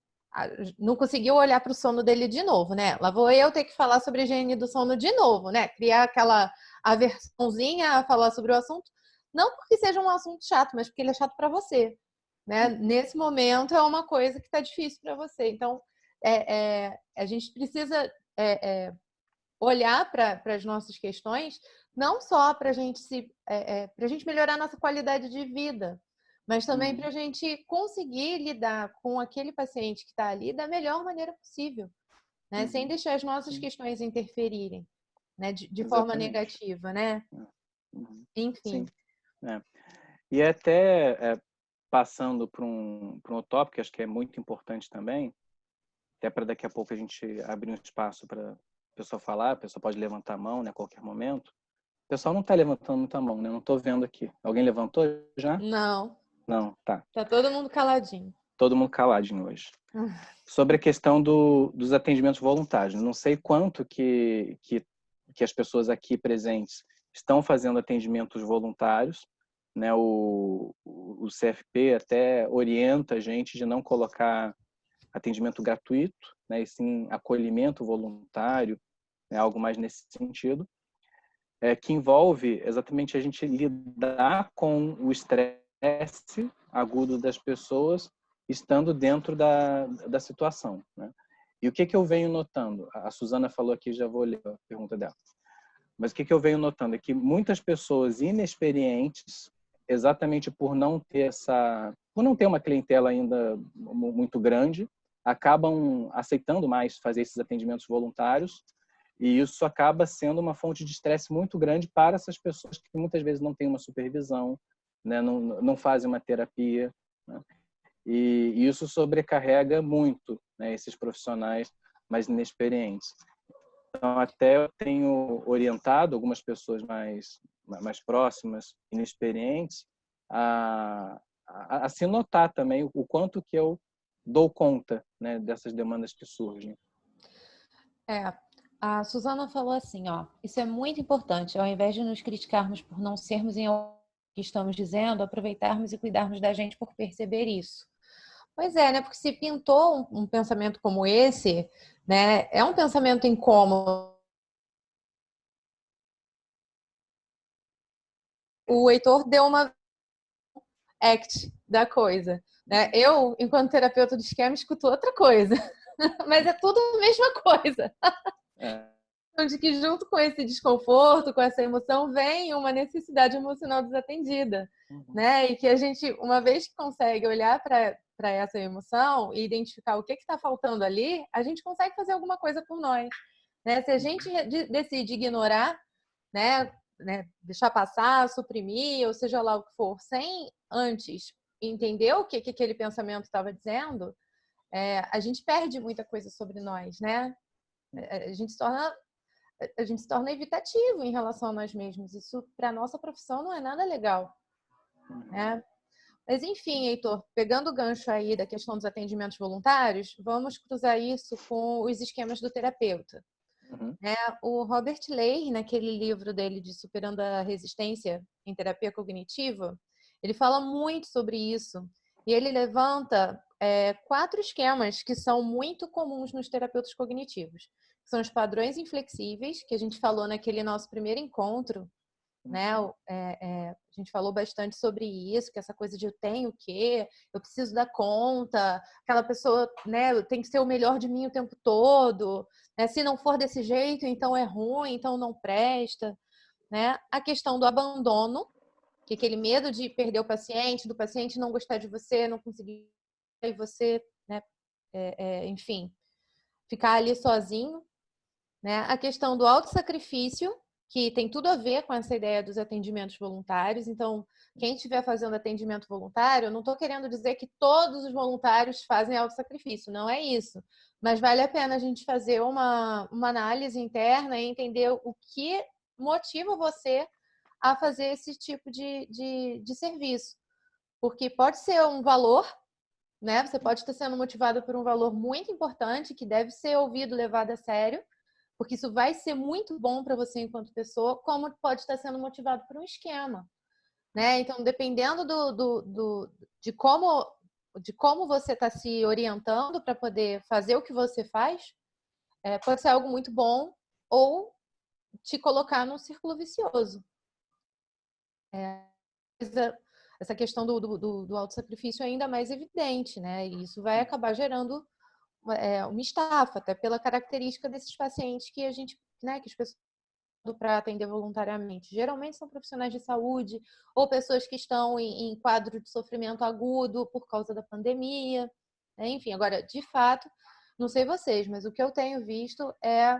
não conseguiu olhar para o sono dele de novo, né? Lá vou eu ter que falar sobre a higiene do sono de novo, né? Criar aquela aversãozinha a falar sobre o assunto, não porque seja um assunto chato, mas porque ele é chato para você, né? Nesse momento é uma coisa que está difícil para você. Então, a gente precisa olhar para as nossas questões, não só para a gente melhorar a nossa qualidade de vida, mas também para a gente conseguir lidar com aquele paciente que está ali da melhor maneira possível, né? Sem deixar as nossas questões interferirem, né? De forma negativa, né? Enfim. E até passando para um tópico que acho que é muito importante também, até para daqui a pouco a gente abrir um espaço para a pessoa falar, a pessoa pode levantar a mão, né, a qualquer momento. O pessoal não está levantando muita mão, né? Não estou vendo aqui. Alguém levantou já? Não. Não, tá. Tá todo mundo caladinho. Todo mundo caladinho hoje. Sobre a questão dos atendimentos voluntários. Não sei quanto que as pessoas aqui presentes estão fazendo atendimentos voluntários, né? O CFP até orienta a gente de não colocar atendimento gratuito, né? E sim acolhimento voluntário, né? Algo mais nesse sentido, que envolve exatamente a gente lidar com o estresse agudo das pessoas estando dentro da situação, né? E o que eu venho notando? A Suzana falou aqui, já vou ler a pergunta dela. Mas o que eu venho notando é que muitas pessoas inexperientes, exatamente por não ter uma clientela ainda muito grande, acabam aceitando mais fazer esses atendimentos voluntários, e isso acaba sendo uma fonte de estresse muito grande para essas pessoas que muitas vezes não têm uma supervisão, né? Não fazem uma terapia, né? E isso sobrecarrega muito, né, esses profissionais mais inexperientes. Então, até eu tenho orientado algumas pessoas mais próximas, inexperientes, a se notar também o quanto que eu dou conta, né, dessas demandas que surgem. A Suzana falou assim, ó, isso é muito importante, ao invés de nos criticarmos por não sermos em algo que estamos dizendo, aproveitarmos e cuidarmos da gente por perceber isso. Pois é, né? Porque se pintou um pensamento como esse, né? É um pensamento incômodo. O Heitor deu uma act da coisa, né? Eu, enquanto terapeuta de esquema, escuto outra coisa. Mas é tudo a mesma coisa. De que junto com esse desconforto, com essa emoção, vem uma necessidade emocional desatendida, né? E que a gente, uma vez que consegue olhar para essa emoção e identificar o que está faltando ali, a gente consegue fazer alguma coisa por nós, né? Se a gente decide ignorar, né, deixar passar, suprimir, ou seja lá o que for, sem antes entender o que aquele pensamento estava dizendo, a gente perde muita coisa sobre nós, né? A gente se torna evitativo em relação a nós mesmos. Isso, para a nossa profissão, não é nada legal, né? Mas, enfim, Heitor, pegando o gancho aí da questão dos atendimentos voluntários, vamos cruzar isso com os esquemas do terapeuta. O Robert Leir, naquele livro dele de Superando a Resistência em Terapia Cognitiva, ele fala muito sobre isso. E ele levanta 4 esquemas que são muito comuns nos terapeutas cognitivos. São os padrões inflexíveis, que a gente falou naquele nosso primeiro encontro, né? A gente falou bastante sobre isso, que essa coisa de eu tenho o quê, eu preciso dar conta, aquela pessoa, né, tem que ser o melhor de mim o tempo todo, né? Se não for desse jeito, então é ruim, então não presta, né? A questão do abandono, que é aquele medo de perder o paciente, do paciente não gostar de você, não conseguir e você, né, enfim, ficar ali sozinho, né? A questão do autossacrifício, que tem tudo a ver com essa ideia dos atendimentos voluntários. Então, quem estiver fazendo atendimento voluntário, eu não estou querendo dizer que todos os voluntários fazem autossacrifício, não é isso. Mas vale a pena a gente fazer uma análise interna e entender o que motiva você a fazer esse tipo de serviço. Porque pode ser um valor, né? Você pode estar sendo motivado por um valor muito importante, que deve ser ouvido, levado a sério, porque isso vai ser muito bom para você enquanto pessoa, como pode estar sendo motivado por um esquema, né? Então, dependendo de como você está se orientando para poder fazer o que você faz, pode ser algo muito bom ou te colocar num círculo vicioso. Essa questão do autossacrifício é ainda mais evidente, né? E isso vai acabar gerando uma estafa, até pela característica desses pacientes que a gente, né, que as pessoas para atender voluntariamente. Geralmente são profissionais de saúde ou pessoas que estão em quadro de sofrimento agudo por causa da pandemia. Enfim, agora, de fato, não sei vocês, mas o que eu tenho visto é,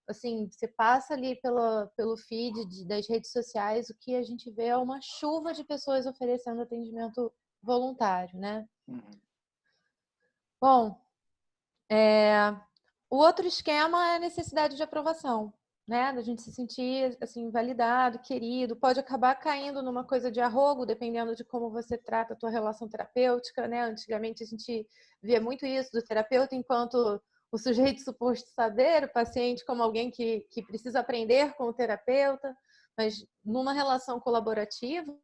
assim, você passa ali pelo feed das redes sociais, o que a gente vê é uma chuva de pessoas oferecendo atendimento voluntário, né? Bom, o outro esquema é a necessidade de aprovação, né? Da gente se sentir assim validado, querido, pode acabar caindo numa coisa de arrogo, dependendo de como você trata a tua relação terapêutica, né? Antigamente a gente via muito isso do terapeuta enquanto o sujeito suposto saber, o paciente como alguém que precisa aprender com o terapeuta, mas numa relação colaborativa,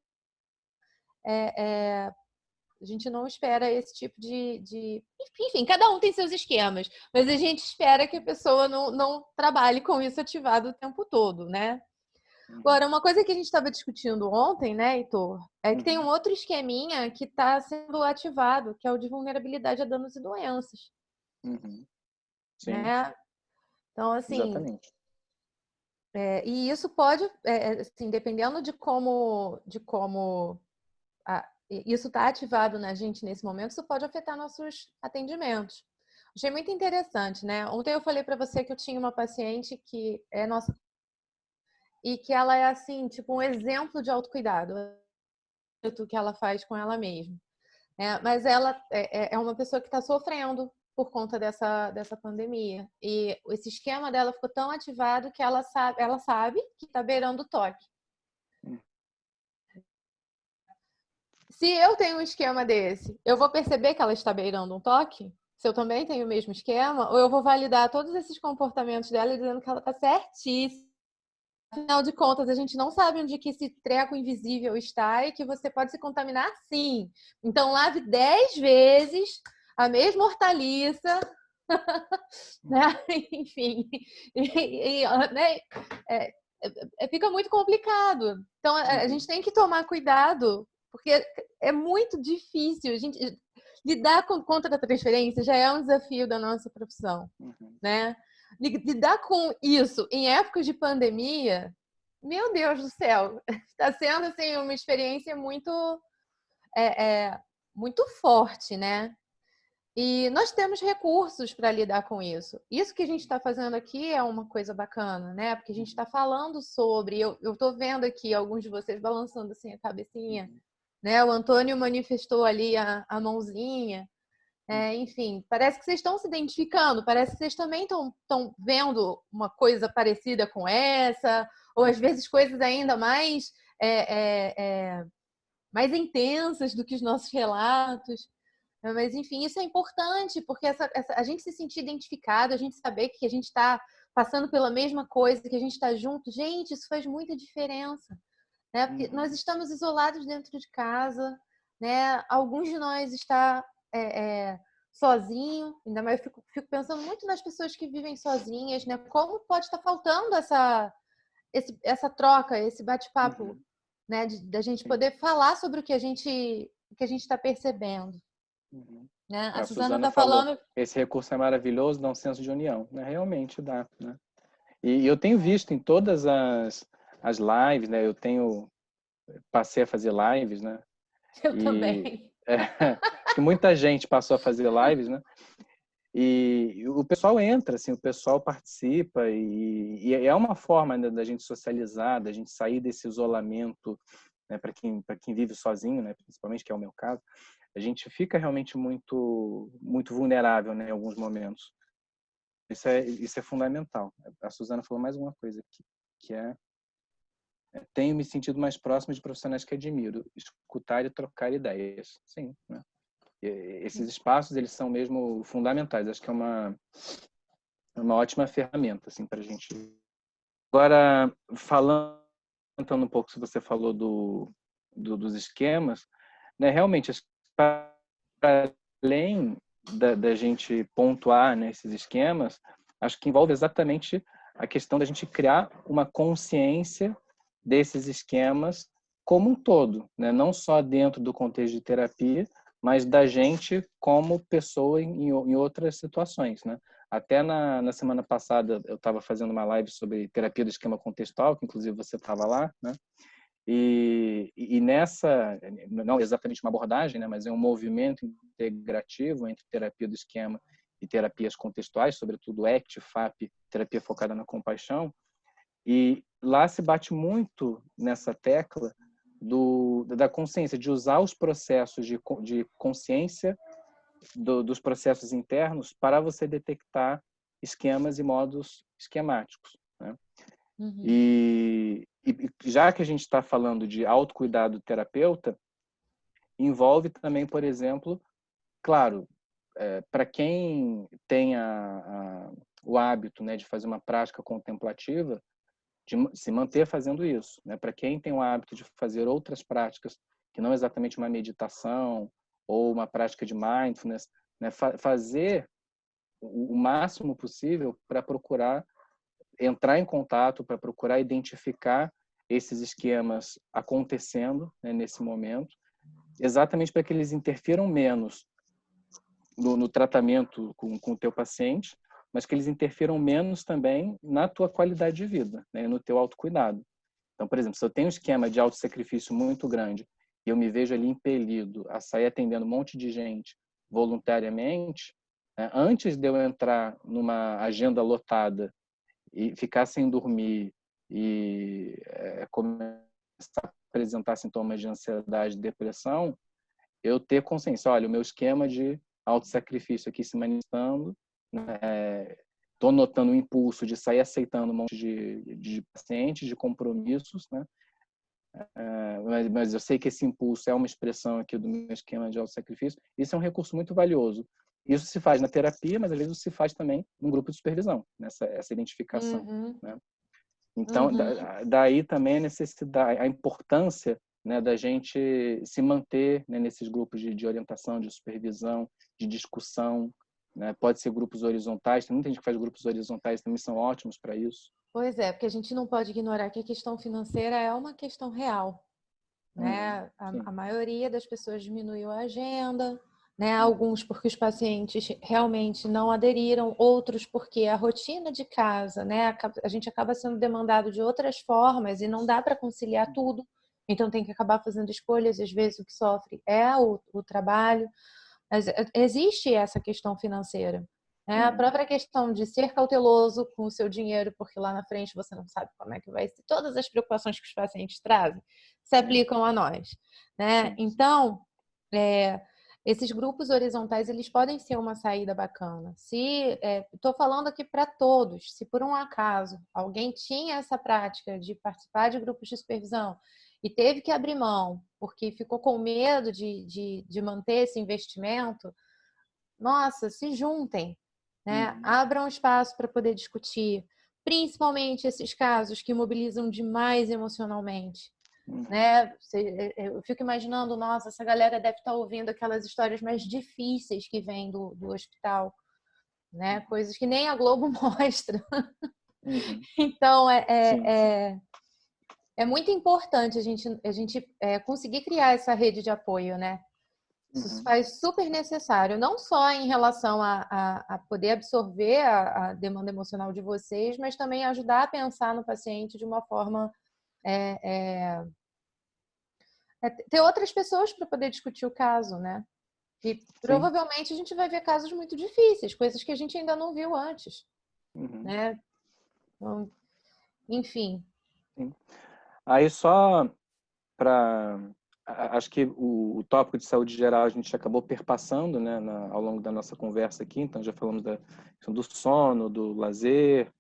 a gente não espera esse tipo de... Enfim, cada um tem seus esquemas, mas a gente espera que a pessoa não trabalhe com isso ativado o tempo todo, né? Agora, uma coisa que a gente estava discutindo ontem, né, Heitor, é que tem um outro esqueminha que está sendo ativado, que é o de vulnerabilidade a danos e doenças. Sim. Né? Então, assim... Exatamente. E isso pode, assim, dependendo de como isso está ativado na gente nesse momento, isso pode afetar nossos atendimentos. Achei muito interessante, né? Ontem eu falei para você que eu tinha uma paciente que é nossa e que ela é assim, tipo um exemplo de autocuidado, o que ela faz com ela mesma. Mas ela é uma pessoa que está sofrendo por conta dessa pandemia. E esse esquema dela ficou tão ativado que ela sabe que está beirando o toque. Se eu tenho um esquema desse, eu vou perceber que ela está beirando um toque? Se eu também tenho o mesmo esquema? Ou eu vou validar todos esses comportamentos dela dizendo que ela está certíssima? Afinal de contas, a gente não sabe onde que esse treco invisível está e que você pode se contaminar sim. Então, lave 10 vezes a mesma hortaliça, né? Enfim, né? Fica muito complicado. Então, a gente tem que tomar cuidado, porque é muito difícil. A gente lidar com contra a transferência já é um desafio da nossa profissão, né? Lidar com isso em épocas de pandemia, meu Deus do céu, está sendo assim uma experiência muito muito forte, né? E nós temos recursos para lidar com isso. Isso que a gente está fazendo aqui é uma coisa bacana, né? Porque a gente está falando sobre. Eu estou vendo aqui alguns de vocês balançando assim a cabecinha, né? O Antônio manifestou ali a mãozinha. Enfim, parece que vocês estão se identificando, parece que vocês também estão vendo uma coisa parecida com essa, ou às vezes coisas ainda mais, mais intensas do que os nossos relatos. Mas, enfim, isso é importante, porque a gente se sentir identificado, a gente saber que a gente está passando pela mesma coisa, que a gente está junto, gente, isso faz muita diferença. Né? Porque nós estamos isolados dentro de casa, né? Alguns de nós está sozinho, ainda mais eu fico pensando muito nas pessoas que vivem sozinhas, né? Como pode estar faltando essa troca, esse bate-papo, né? Da gente poder falar sobre o que a gente está percebendo. Né? A Suzana está falando... Esse recurso é maravilhoso, dá um senso de união, né? Realmente dá, né? E eu tenho visto em todas as lives, né? Passei a fazer lives, né? Eu também. Que muita gente passou a fazer lives, né? E o pessoal entra, assim, o pessoal participa e é uma forma, né, da gente socializar, da gente sair desse isolamento, né, para quem vive sozinho, né, principalmente, que é o meu caso. A gente fica realmente muito vulnerável, né, em alguns momentos. Isso é fundamental. A Suzana falou mais uma coisa aqui, que tenho me sentido mais próximo de profissionais que admiro, escutar e trocar ideias. Sim, né? Esses espaços, eles são mesmo fundamentais. Acho que é uma ótima ferramenta assim, para a gente. Agora, falando um pouco, se você falou dos esquemas, né, realmente, para além da gente pontuar, né, esses esquemas, acho que envolve exatamente a questão da gente criar uma consciência desses esquemas como um todo, né? Não só dentro do contexto de terapia, mas da gente como pessoa em outras situações, né? Até na semana passada eu estava fazendo uma live sobre terapia do esquema contextual, que inclusive você estava lá, né? E nessa, não exatamente uma abordagem, né, mas é um movimento integrativo entre terapia do esquema e terapias contextuais, sobretudo ACT, FAP, terapia focada na compaixão. E lá se bate muito nessa tecla da consciência, de usar os processos de consciência dos processos internos para você detectar esquemas e modos esquemáticos, né? Uhum. E já que a gente está falando de autocuidado do terapeuta, envolve também, por exemplo, claro, para quem tem o hábito, né, de fazer uma prática contemplativa, de se manter fazendo isso, né? Para quem tem o hábito de fazer outras práticas, que não exatamente uma meditação ou uma prática de mindfulness, né, fazer o máximo possível para procurar entrar em contato, para procurar identificar esses esquemas acontecendo, né, nesse momento, exatamente para que eles interfiram menos no tratamento com o teu paciente, mas que eles interfiram menos também na tua qualidade de vida, né, no teu autocuidado. Então, por exemplo, se eu tenho um esquema de autossacrifício muito grande e eu me vejo ali impelido a sair atendendo um monte de gente voluntariamente, né, antes de eu entrar numa agenda lotada e ficar sem dormir e começar a apresentar sintomas de ansiedade e depressão, eu ter consciência, olha, o meu esquema de autossacrifício aqui se manifestando, estou notando o impulso de sair aceitando um monte de pacientes, de compromissos, né? Mas eu sei que esse impulso é uma expressão aqui do meu esquema de autossacrifício. Isso é um recurso muito valioso. Isso se faz na terapia, mas às vezes se faz também num grupo de supervisão, essa identificação. Uhum. Né? Então, Uhum. daí também a necessidade, a importância, né, da gente se manter, né, nesses grupos de orientação, de supervisão, de discussão. Né? Pode ser grupos horizontais, tem muita gente que faz grupos horizontais, também são ótimos para isso. Pois é, porque a gente não pode ignorar que a questão financeira é uma questão real, né? A maioria das pessoas diminuiu a agenda, né? Alguns porque os pacientes realmente não aderiram, outros porque a rotina de casa, né? A gente acaba sendo demandado de outras formas e não dá para conciliar tudo, então tem que acabar fazendo escolhas, e às vezes o que sofre é o trabalho, mas existe essa questão financeira. A própria questão de ser cauteloso com o seu dinheiro, porque lá na frente você não sabe como é que vai ser. Todas as preocupações que os pacientes trazem se aplicam a nós, né? Então, esses grupos horizontais, eles podem ser uma saída bacana. Estou falando aqui para todos, se por um acaso alguém tinha essa prática de participar de grupos de supervisão e teve que abrir mão porque ficou com medo de manter esse investimento, nossa, se juntem, né? Abram espaço para poder discutir, principalmente esses casos que mobilizam demais emocionalmente, né? Eu fico imaginando, nossa, essa galera deve estar ouvindo aquelas histórias mais difíceis que vêm do hospital, né? Coisas que nem a Globo mostra. Então, é muito importante a gente conseguir criar essa rede de apoio, né? Isso faz super necessário, não só em relação a poder absorver a demanda emocional de vocês, mas também ajudar a pensar no paciente de uma forma ter outras pessoas para poder discutir o caso, né? E provavelmente a gente vai ver casos muito difíceis, coisas que a gente ainda não viu antes, né? Então, enfim. Sim. Aí só para... Acho que o tópico de saúde geral a gente acabou perpassando, né, ao longo da nossa conversa aqui. Então, já falamos da questão do sono, do lazer,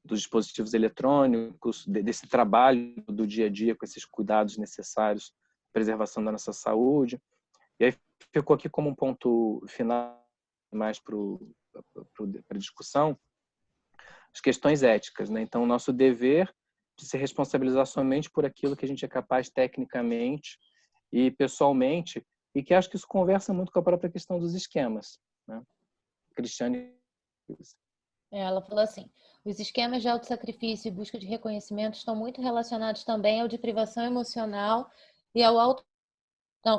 dos dispositivos eletrônicos, desse trabalho do dia a dia com esses cuidados necessários, preservação da nossa saúde. E aí ficou aqui como um ponto final, mais para a discussão, as questões éticas, né? Então, o nosso dever de se responsabilizar somente por aquilo que a gente é capaz tecnicamente e pessoalmente, e que acho que isso conversa muito com a própria questão dos esquemas, né? Cristiane. Ela falou assim: os esquemas de autossacrifício e busca de reconhecimento estão muito relacionados também ao de privação emocional e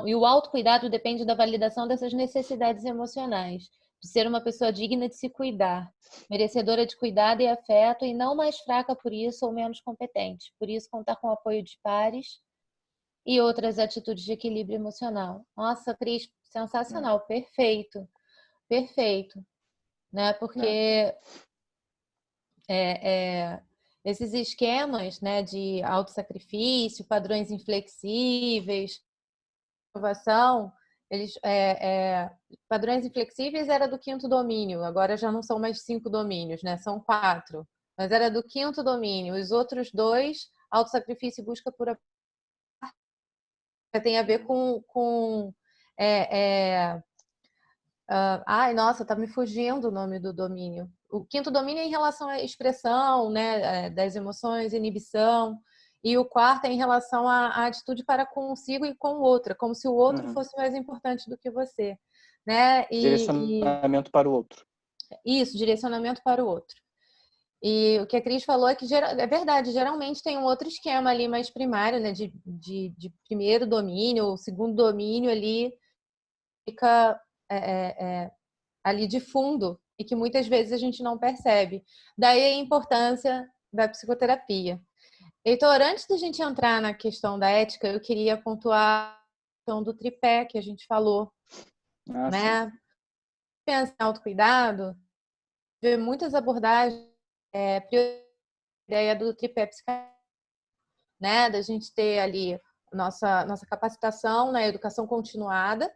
e o autocuidado depende da validação dessas necessidades emocionais, de ser uma pessoa digna de se cuidar, merecedora de cuidado e afeto e não mais fraca por isso ou menos competente. Por isso, contar com o apoio de pares e outras atitudes de equilíbrio emocional. Nossa, Cris, sensacional, perfeito, perfeito, né? Porque esses esquemas, né, de autossacrifício, padrões inflexíveis, inovação, eles, padrões inflexíveis era do 5º domínio, agora já não são mais 5 domínios, né? São 4, mas era do 5º domínio. Os outros 2, autossacrifício e busca por tem a ver com ai, nossa, tá me fugindo o nome do domínio. O 5º domínio é em relação à expressão, né, das emoções, inibição. E o 4º é em relação à atitude para consigo e com o outro, como se o outro fosse mais importante do que você, né? Direcionamento para o outro. Isso, direcionamento para o outro. E o que a Cris falou é que é verdade, geralmente tem um outro esquema ali mais primário, né, de primeiro domínio ou segundo domínio ali, fica ali de fundo e que muitas vezes a gente não percebe. Daí a importância da psicoterapia. Heitor, antes da gente entrar na questão da ética, eu queria pontuar a questão do tripé que a gente falou, né? Pensa em autocuidado, vê muitas abordagens, a ideia do tripé psicanalítico, né? Da gente ter ali nossa capacitação na educação continuada,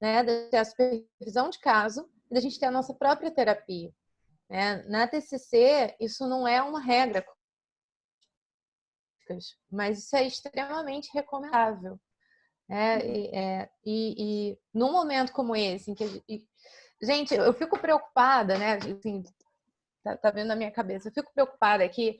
né? Da gente ter a supervisão de caso e da gente ter a nossa própria terapia. Né? Na TCC, isso não é uma regra, mas isso é extremamente recomendável. E num momento como esse, em que gente, eu fico preocupada, né? Assim, tá vendo na minha cabeça, eu fico preocupada que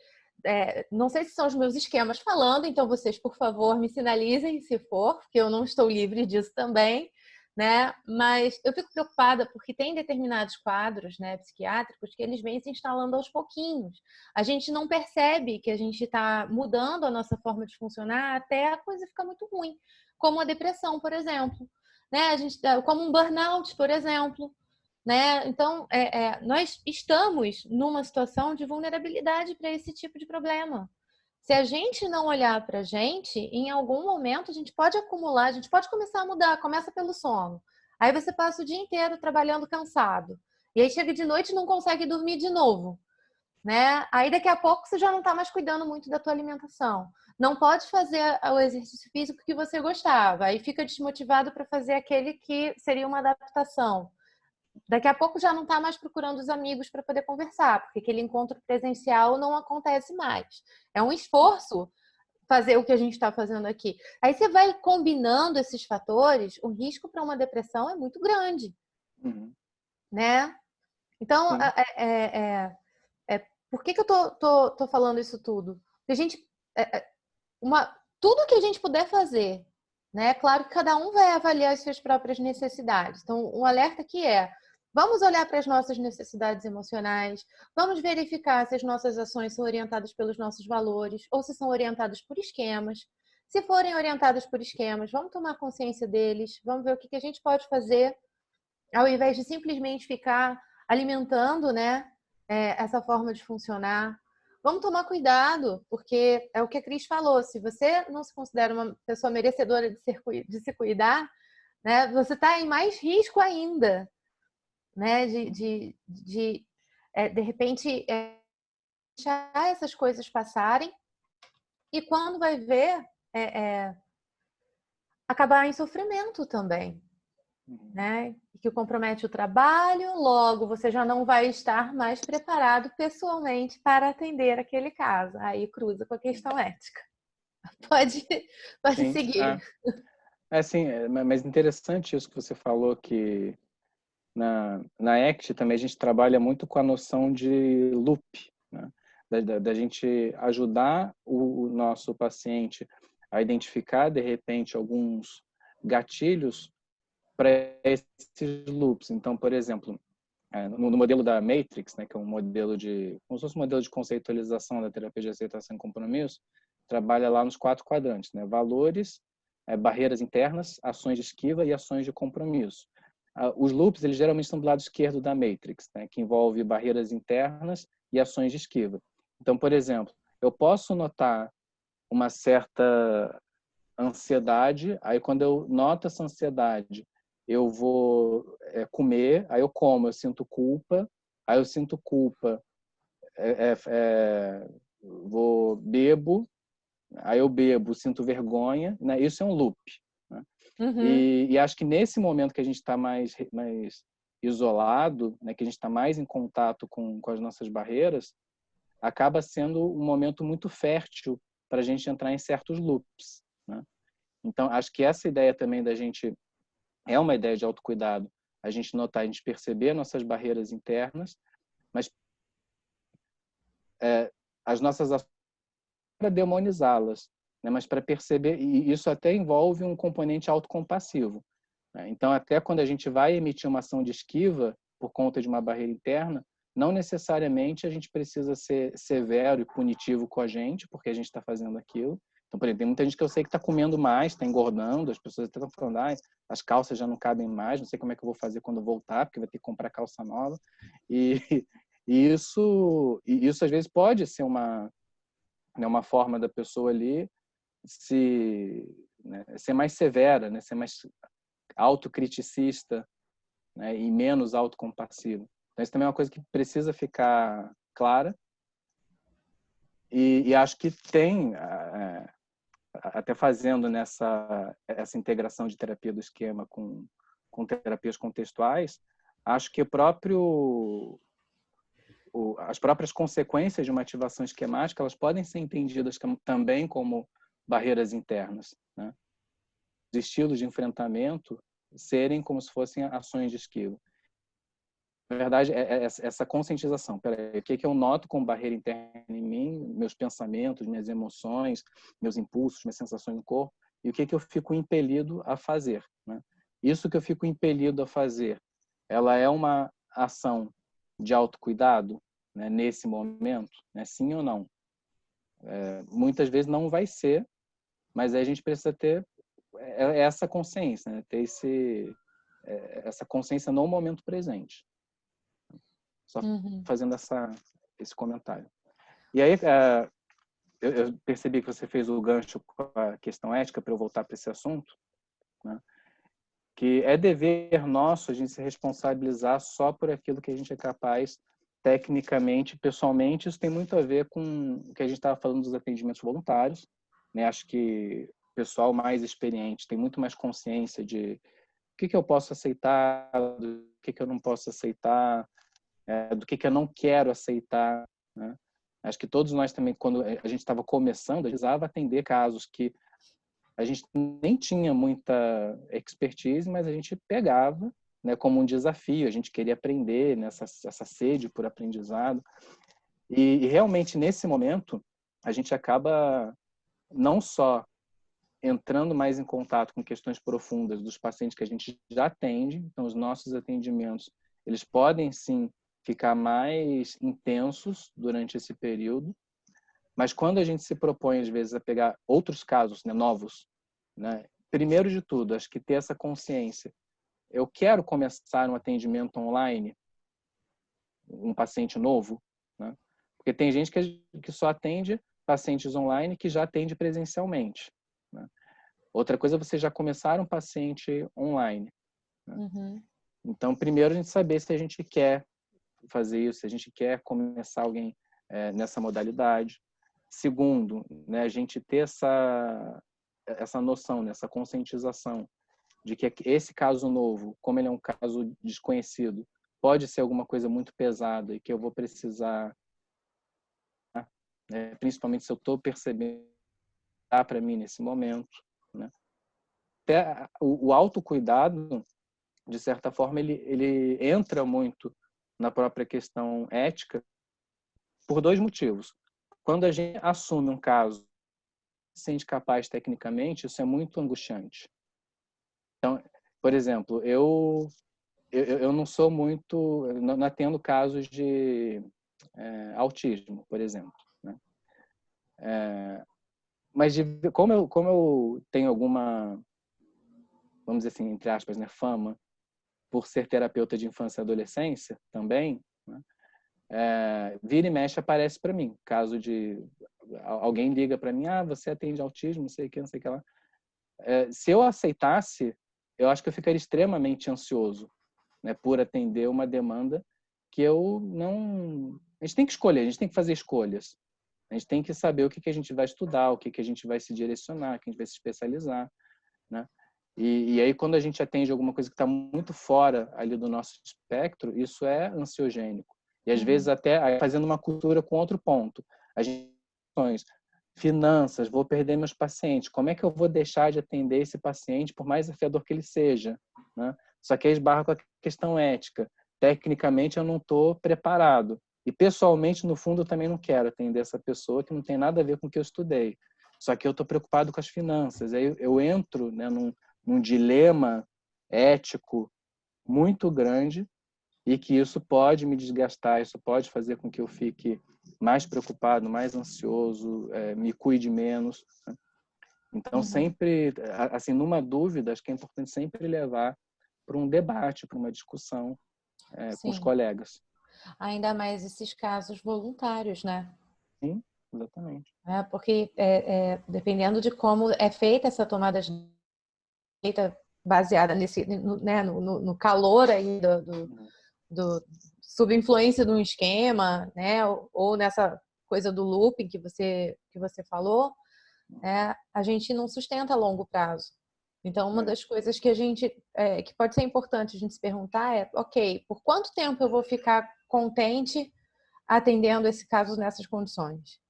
não sei se são os meus esquemas falando, então vocês, por favor, me sinalizem se for, porque eu não estou livre disso também, né? Mas eu fico preocupada porque tem determinados quadros, né, psiquiátricos que eles vêm se instalando aos pouquinhos. A gente não percebe que a gente está mudando a nossa forma de funcionar até a coisa ficar muito ruim, como a depressão, por exemplo, né? Como um burnout, por exemplo. Né? Então, nós estamos numa situação de vulnerabilidade para esse tipo de problema. Se a gente não olhar para a gente, em algum momento a gente pode acumular, a gente pode começar a mudar, começa pelo sono. Aí você passa o dia inteiro trabalhando cansado. E aí chega de noite e não consegue dormir de novo. Né? Aí daqui a pouco você já não está mais cuidando muito da tua alimentação. Não pode fazer o exercício físico que você gostava. Aí fica desmotivado para fazer aquele que seria uma adaptação. Daqui a pouco já não está mais procurando os amigos para poder conversar, porque aquele encontro presencial não acontece mais. É um esforço fazer o que a gente está fazendo aqui. Aí você vai combinando esses fatores, o risco para uma depressão é muito grande, né? Então, por que eu tô falando isso tudo? Porque a gente, tudo que a gente puder fazer, né? Claro que cada um vai avaliar as suas próprias necessidades. Então, um alerta aqui vamos olhar para as nossas necessidades emocionais, vamos verificar se as nossas ações são orientadas pelos nossos valores ou se são orientadas por esquemas. Se forem orientadas por esquemas, vamos tomar consciência deles, vamos ver o que a gente pode fazer, ao invés de simplesmente ficar alimentando, né, essa forma de funcionar. Vamos tomar cuidado, porque é o que a Cris falou, se você não se considera uma pessoa merecedora de se cuidar, né, você está em mais risco ainda, né, de repente deixar essas coisas passarem e quando vai ver acabar em sofrimento também, né, que compromete o trabalho, logo você já não vai estar mais preparado pessoalmente para atender aquele caso. Aí cruza com a questão ética. Pode seguir. Mas interessante isso que você falou, que na ACT também a gente trabalha muito com a noção de loop, né? Da gente ajudar o nosso paciente a identificar, de repente, alguns gatilhos para esses loops. Então, por exemplo, no modelo da Matrix, né, que é um modelo como se fosse um modelo de conceitualização da terapia de aceitação e compromisso, trabalha lá nos 4 quadrantes, né? Valores, barreiras internas, ações de esquiva e ações de compromisso. Os loops, eles geralmente estão do lado esquerdo da Matrix, né, que envolve barreiras internas e ações de esquiva. Então, por exemplo, eu posso notar uma certa ansiedade, aí quando eu noto essa ansiedade, eu vou comer, aí eu como, eu sinto culpa, aí eu sinto culpa, bebo, aí eu bebo, sinto vergonha, né? Isso é um loop, né? E acho que nesse momento que a gente está mais isolado, né, que a gente está mais em contato com as nossas barreiras, acaba sendo um momento muito fértil para a gente entrar em certos loops, né? Então, acho que essa ideia também da gente é uma ideia de autocuidado, a gente notar, a gente perceber nossas barreiras internas, mas as nossas ações para demonizá-las, né? Mas para perceber, e isso até envolve um componente autocompassivo, né? Então, até quando a gente vai emitir uma ação de esquiva por conta de uma barreira interna, não necessariamente a gente precisa ser severo e punitivo com a gente, porque a gente está fazendo aquilo. Então, por exemplo, tem muita gente que eu sei que está comendo mais, está engordando, as pessoas até estão falando, as calças já não cabem mais, não sei como é que eu vou fazer quando eu voltar, porque vai ter que comprar calça nova. E isso às vezes pode ser uma forma da pessoa ali ser mais severa, né, ser mais autocriticista, né, e menos autocompassivo. Então, isso também é uma coisa que precisa ficar clara. E acho que tem, até fazendo essa integração de terapia do esquema com terapias contextuais, acho que as próprias consequências de uma ativação esquemática, elas podem ser entendidas também como barreiras internas, né? Os estilos de enfrentamento serem como se fossem ações de esquiva. Na verdade, é essa conscientização. Peraí, o que eu noto como barreira interna em mim, meus pensamentos, minhas emoções, meus impulsos, minhas sensações no corpo, e o que eu fico impelido a fazer, né? Isso que eu fico impelido a fazer, ela é uma ação de autocuidado, né, nesse momento, né, sim ou não? Muitas vezes não vai ser, mas aí a gente precisa ter essa consciência, né, ter essa consciência no momento presente. Só fazendo esse comentário. E aí, eu percebi que você fez o gancho com a questão ética, para eu voltar para esse assunto, né? Que é dever nosso a gente se responsabilizar só por aquilo que a gente é capaz, tecnicamente, pessoalmente. Isso tem muito a ver com o que a gente estava falando dos atendimentos voluntários, né? Acho que o pessoal mais experiente tem muito mais consciência de o que eu posso aceitar, do que eu não posso aceitar, do que eu não quero aceitar, né? Acho que todos nós também, quando a gente estava começando, a gente precisava atender casos que a gente nem tinha muita expertise, mas a gente pegava, né, como um desafio, a gente queria aprender, nessa essa sede por aprendizado. E realmente, nesse momento, a gente acaba não só entrando mais em contato com questões profundas dos pacientes que a gente já atende, então os nossos atendimentos, eles podem sim ficar mais intensos durante esse período, mas quando a gente se propõe às vezes a pegar outros casos, né, novos, né, primeiro de tudo, acho que ter essa consciência. Eu quero começar um atendimento online, um paciente novo, né? Porque tem gente que só atende pacientes online que já atende presencialmente, né? Outra coisa é você já começar um paciente online, né? Então, primeiro a gente saber se a gente quer fazer isso, se a gente quer começar alguém nessa modalidade. Segundo, né, a gente ter essa noção, essa conscientização de que esse caso novo, como ele é um caso desconhecido, pode ser alguma coisa muito pesada e que eu vou precisar, né, principalmente se eu estou percebendo para mim nesse momento, né? Até o autocuidado, de certa forma, ele entra muito na própria questão ética, por dois motivos. Quando a gente assume um caso se sente capaz tecnicamente, isso é muito angustiante. Então, por exemplo, eu não sou muito, não atendo casos de autismo, por exemplo, né? Mas como eu tenho alguma, vamos dizer assim, entre aspas, né, fama, por ser terapeuta de infância e adolescência também, né? Vira e mexe aparece para mim, caso de alguém liga para mim, você atende autismo, não sei o que, não sei o que lá. Se eu aceitasse, eu acho que eu ficaria extremamente ansioso, né, por atender uma demanda que eu não... A gente tem que escolher, a gente tem que fazer escolhas. A gente tem que saber o que a gente vai estudar, o que a gente vai se direcionar, o que a gente vai se especializar, né? E aí, quando a gente atende alguma coisa que está muito fora ali do nosso espectro, isso é ansiogênico. E às vezes até fazendo uma cultura com outro ponto. A gente finanças, vou perder meus pacientes, como é que eu vou deixar de atender esse paciente, por mais desafiador que ele seja, né? Só que aí esbarra com a questão ética. Tecnicamente eu não estou preparado. E pessoalmente, no fundo, eu também não quero atender essa pessoa que não tem nada a ver com o que eu estudei. Só que eu estou preocupado com as finanças. Aí eu entro, né, num dilema ético muito grande e que isso pode me desgastar, isso pode fazer com que eu fique mais preocupado, mais ansioso, me cuide menos, né? Então, sempre, assim, numa dúvida, acho que é importante sempre levar para um debate, para uma discussão com os Sim. colegas. Ainda mais esses casos voluntários, né? Sim, exatamente. Porque dependendo de como é feita essa tomada de feita baseada nesse, né, no calor aí do sob influência de um esquema, né, ou nessa coisa do looping que você falou, a gente não sustenta a longo prazo. Então, uma das coisas que a gente que pode ser importante a gente se perguntar é, ok, por quanto tempo eu vou ficar contente atendendo esse caso nessas condições?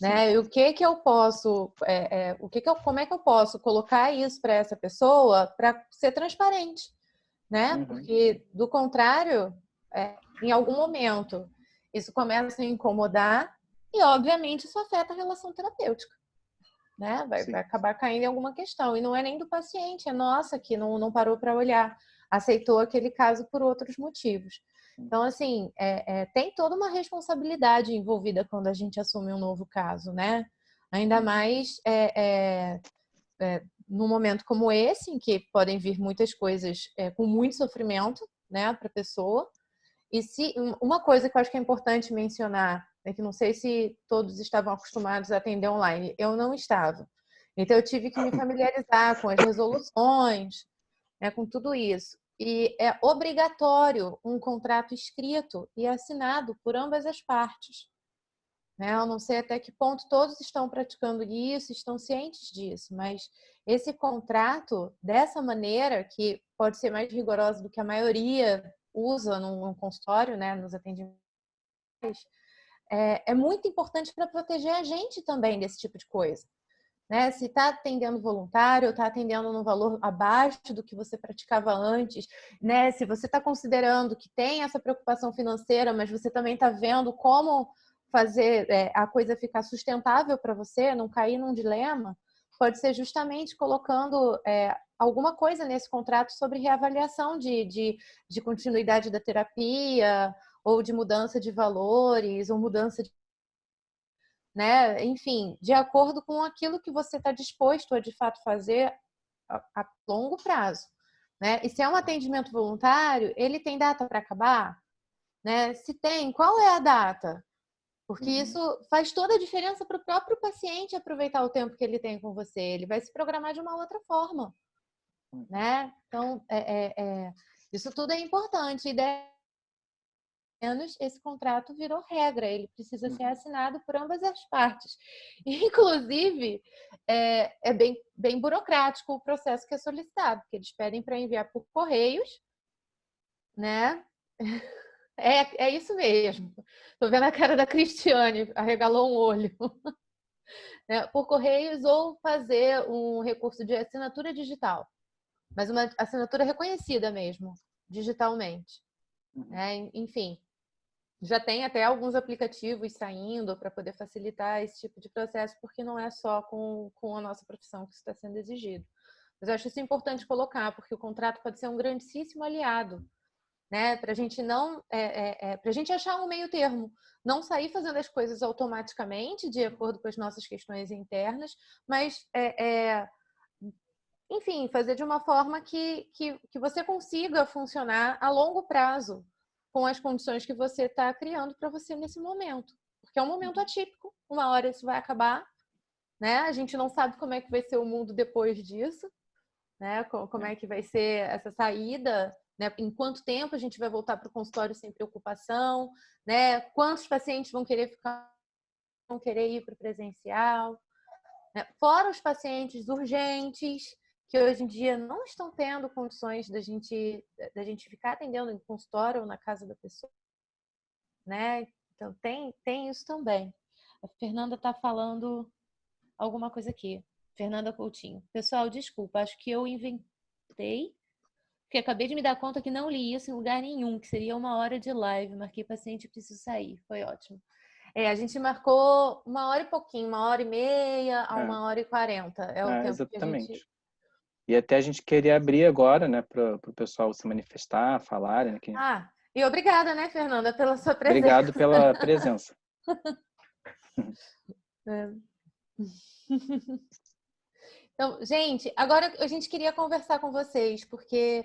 Né? E o que eu posso, como é que eu posso colocar isso para essa pessoa para ser transparente, né? Porque do contrário, em algum momento isso começa a incomodar e obviamente isso afeta a relação terapêutica, né? Vai acabar caindo em alguma questão e não é nem do paciente, é nossa que não parou para olhar, aceitou aquele caso por outros motivos. Então, assim, tem toda uma responsabilidade envolvida quando a gente assume um novo caso, né? Ainda mais num momento como esse, em que podem vir muitas coisas com muito sofrimento, né, para a pessoa. E se uma coisa que eu acho que é importante mencionar é que não sei se todos estavam acostumados a atender online, eu não estava. Então, eu tive que me familiarizar com as resoluções, né, com tudo isso. E é obrigatório um contrato escrito e assinado por ambas as partes, né? Eu não sei até que ponto todos estão praticando isso, estão cientes disso, mas esse contrato, dessa maneira, que pode ser mais rigorosa do que a maioria usa num consultório, né, nos atendimentos, é muito importante para proteger a gente também desse tipo de coisa. Né? Se está atendendo voluntário, está atendendo num valor abaixo do que você praticava antes, né? Se você está considerando que tem essa preocupação financeira, mas você também está vendo como fazer a coisa ficar sustentável para você, não cair num dilema, pode ser justamente colocando alguma coisa nesse contrato sobre reavaliação de continuidade da terapia, ou de mudança de valores, ou mudança de, né? Enfim, de acordo com aquilo que você está disposto a de fato fazer a longo prazo, né? E se é um atendimento voluntário, ele tem data para acabar, né? Se tem, qual é a data? Porque isso faz toda a diferença para o próprio paciente aproveitar o tempo que ele tem com você. Ele vai se programar de uma outra forma, né? Então, isso tudo é importante. E menos esse contrato virou regra, ele precisa ser assinado por ambas as partes. Inclusive, é bem burocrático o processo que é solicitado, porque eles pedem para enviar por correios, né? É isso mesmo. Estou vendo a cara da Cristiane, arregalou um olho. Né? Por correios ou fazer um recurso de assinatura digital, mas uma assinatura reconhecida mesmo, digitalmente. Enfim. Já tem até alguns aplicativos saindo para poder facilitar esse tipo de processo, porque não é só com a nossa profissão que isso está sendo exigido. Mas eu acho isso importante colocar, porque o contrato pode ser um grandíssimo aliado, né? Para a gente não, para a gente achar um meio termo, não sair fazendo as coisas automaticamente de acordo com as nossas questões internas, mas enfim, fazer de uma forma que você consiga funcionar a longo prazo com as condições que você está criando para você nesse momento. Porque é um momento atípico, uma hora isso vai acabar, né? A gente não sabe como é que vai ser o mundo depois disso, né? Como é que vai ser essa saída, né? Em quanto tempo a gente vai voltar para o consultório sem preocupação, né? Quantos pacientes vão querer ir para o presencial, né? Fora os pacientes urgentes, que hoje em dia não estão tendo condições da gente ficar atendendo em consultório ou na casa da pessoa, né? Então tem isso também. A Fernanda está falando alguma coisa aqui. Fernanda Coutinho. Pessoal, desculpa, acho que eu inventei, porque acabei de me dar conta que não li isso em lugar nenhum, que seria 1 hora de live. Marquei paciente, preciso sair. Foi ótimo. A gente marcou 1 hora e pouquinho, 1h30 a 1h40. É o tempo exatamente. que a gente... E até a gente queria abrir agora, né, para o pessoal se manifestar, falarem. Né, que... e obrigada, né, Fernanda, pela sua presença. Obrigado pela presença. Então, gente, agora a gente queria conversar com vocês, porque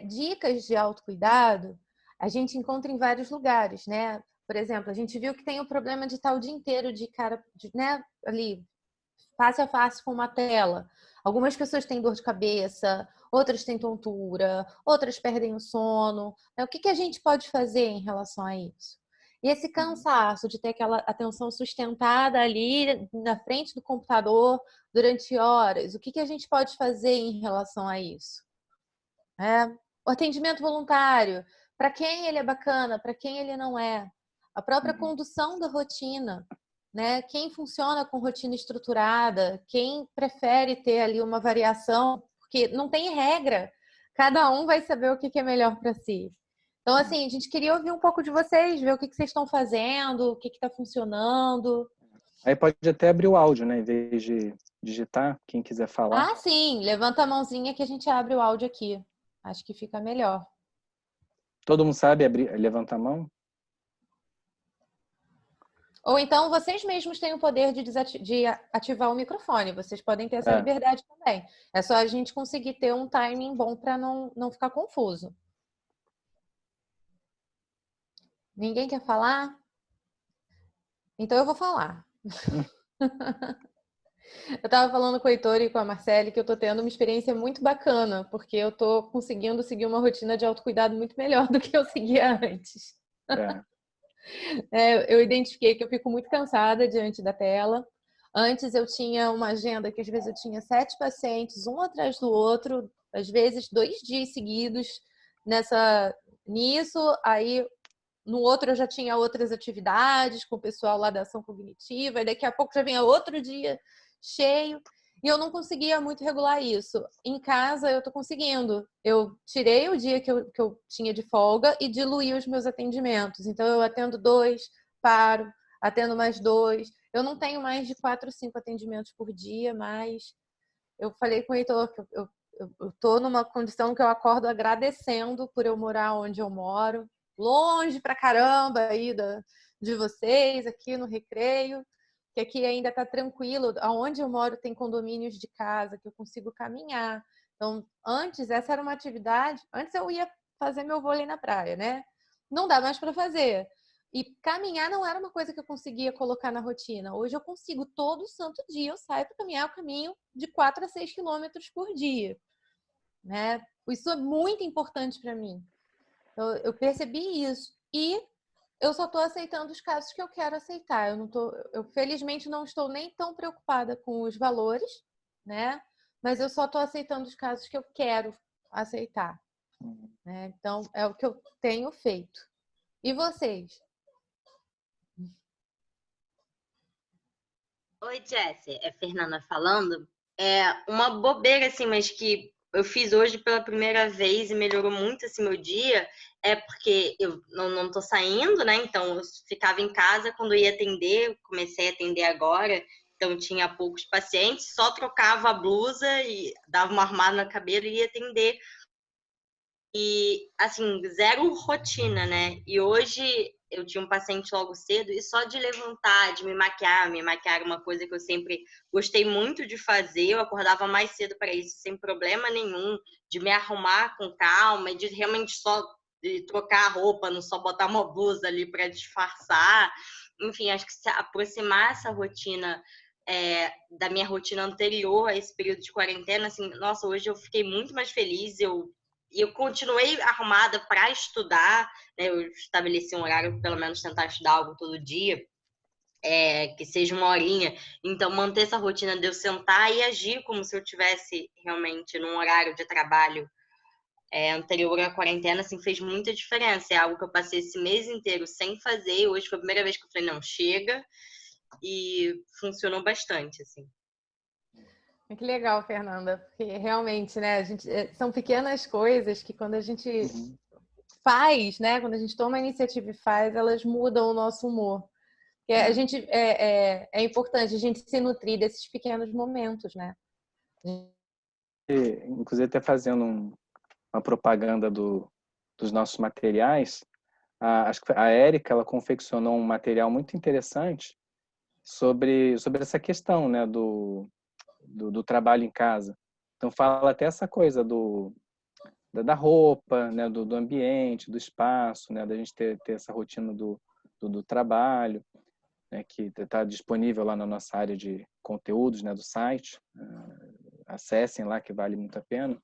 dicas de autocuidado a gente encontra em vários lugares, né? Por exemplo, a gente viu que tem o problema de estar o dia inteiro de cara, né, ali, face a face com uma tela. Algumas pessoas têm dor de cabeça, outras têm tontura, outras perdem o sono. O que a gente pode fazer em relação a isso? E esse cansaço de ter aquela atenção sustentada ali na frente do computador durante horas, o que a gente pode fazer em relação a isso? O atendimento voluntário, para quem ele é bacana, para quem ele não é. A própria condução da rotina, né? Quem funciona com rotina estruturada, quem prefere ter ali uma variação, porque não tem regra, cada um vai saber o que é melhor para si. Então, assim, a gente queria ouvir um pouco de vocês, ver o que vocês estão fazendo, o que está funcionando. Aí pode até abrir o áudio, né? Em vez de digitar, quem quiser falar. Ah, sim, levanta a mãozinha que a gente abre o áudio aqui. Acho que fica melhor. Todo mundo sabe levantar a mão? Ou então, vocês mesmos têm o poder de ativar o microfone. Vocês podem ter essa liberdade também. É só a gente conseguir ter um timing bom para não ficar confuso. Ninguém quer falar? Então eu vou falar. Eu estava falando com o Heitor e com a Marcele que eu estou tendo uma experiência muito bacana, porque eu estou conseguindo seguir uma rotina de autocuidado muito melhor do que eu seguia antes. Eu identifiquei que eu fico muito cansada diante da tela. Antes eu tinha uma agenda que às vezes eu tinha 7 pacientes, um atrás do outro, às vezes 2 dias seguidos nisso. Aí no outro eu já tinha outras atividades com o pessoal lá da ação cognitiva, e daqui a pouco já vinha outro dia cheio. E eu não conseguia muito regular isso. Em casa eu estou conseguindo. Eu tirei o dia que eu tinha de folga e diluí os meus atendimentos. Então eu atendo 2, paro, atendo mais 2. Eu não tenho mais de 4 ou 5 atendimentos por dia, mas eu falei com o Heitor que eu estou numa condição que eu acordo agradecendo por eu morar onde eu moro, longe pra caramba aí de vocês, aqui no Recreio, que aqui ainda está tranquilo. Aonde eu moro tem condomínios de casa que eu consigo caminhar. Então, antes, essa era uma atividade... Antes eu ia fazer meu vôlei na praia, né? Não dá mais para fazer. E caminhar não era uma coisa que eu conseguia colocar na rotina. Hoje eu consigo, todo santo dia eu saio para caminhar o caminho de 4 a 6 quilômetros por dia. Né? Isso é muito importante para mim. Eu percebi isso. E eu só estou aceitando os casos que eu quero aceitar. Eu felizmente não estou nem tão preocupada com os valores, né? Mas eu só estou aceitando os casos que eu quero aceitar. Né? Então, é o que eu tenho feito. E vocês? Oi, Jessie. É Fernanda falando. É uma bobeira, assim, mas que eu fiz hoje pela primeira vez e melhorou muito esse meu dia, é porque eu não tô saindo, né? Então eu ficava em casa quando eu ia atender, comecei a atender agora, então tinha poucos pacientes, só trocava a blusa e dava uma arrumada na cabelo e ia atender. E, assim, zero rotina, né? E hoje eu tinha um paciente logo cedo e só de levantar, de me maquiar era uma coisa que eu sempre gostei muito de fazer. Eu acordava mais cedo para isso, sem problema nenhum, de me arrumar com calma e de realmente só de trocar a roupa, não só botar uma blusa ali para disfarçar. Enfim, acho que se aproximar essa rotina da minha rotina anterior a esse período de quarentena, assim, nossa, hoje eu fiquei muito mais feliz, eu continuei arrumada para estudar, né? Eu estabeleci um horário, pelo menos tentar estudar algo todo dia, que seja uma horinha. Então, manter essa rotina de eu sentar e agir como se eu tivesse realmente num horário de trabalho anterior à quarentena, assim, fez muita diferença. É algo que eu passei esse mês inteiro sem fazer. Hoje foi a primeira vez que eu falei, não, chega. E funcionou bastante, assim. Que legal, Fernanda, porque realmente, né, são pequenas coisas que quando a gente faz, né, quando a gente toma a iniciativa e faz, elas mudam o nosso humor. A gente, é importante a gente se nutrir desses pequenos momentos, né? Inclusive, até fazendo uma propaganda dos nossos materiais, acho que a Érica, ela confeccionou um material muito interessante sobre essa questão, né, do trabalho em casa. Então, fala até essa coisa da roupa, né, do ambiente, do espaço, né, da gente ter essa rotina do trabalho, né, que está disponível lá na nossa área de conteúdos, né, do site. Acessem lá, que vale muito a pena.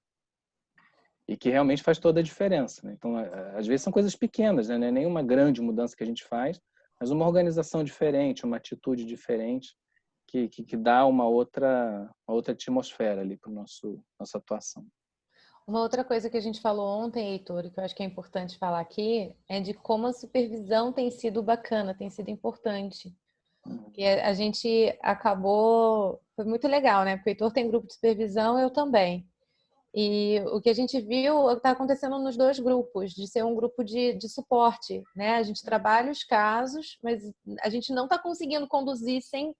E que realmente faz toda a diferença, né? Então, às vezes são coisas pequenas, né? Não é nenhuma grande mudança que a gente faz, mas uma organização diferente, uma atitude diferente que dá uma outra atmosfera ali para nossa atuação. Uma outra coisa que a gente falou ontem, Heitor, e que eu acho que é importante falar aqui, é de como a supervisão tem sido bacana, tem sido importante. Porque a gente acabou... Foi muito legal, né? Porque o Heitor tem grupo de supervisão, eu também. E o que a gente viu está acontecendo nos dois grupos, de ser um grupo de suporte, né? A gente trabalha os casos, mas a gente não está conseguindo conduzir sem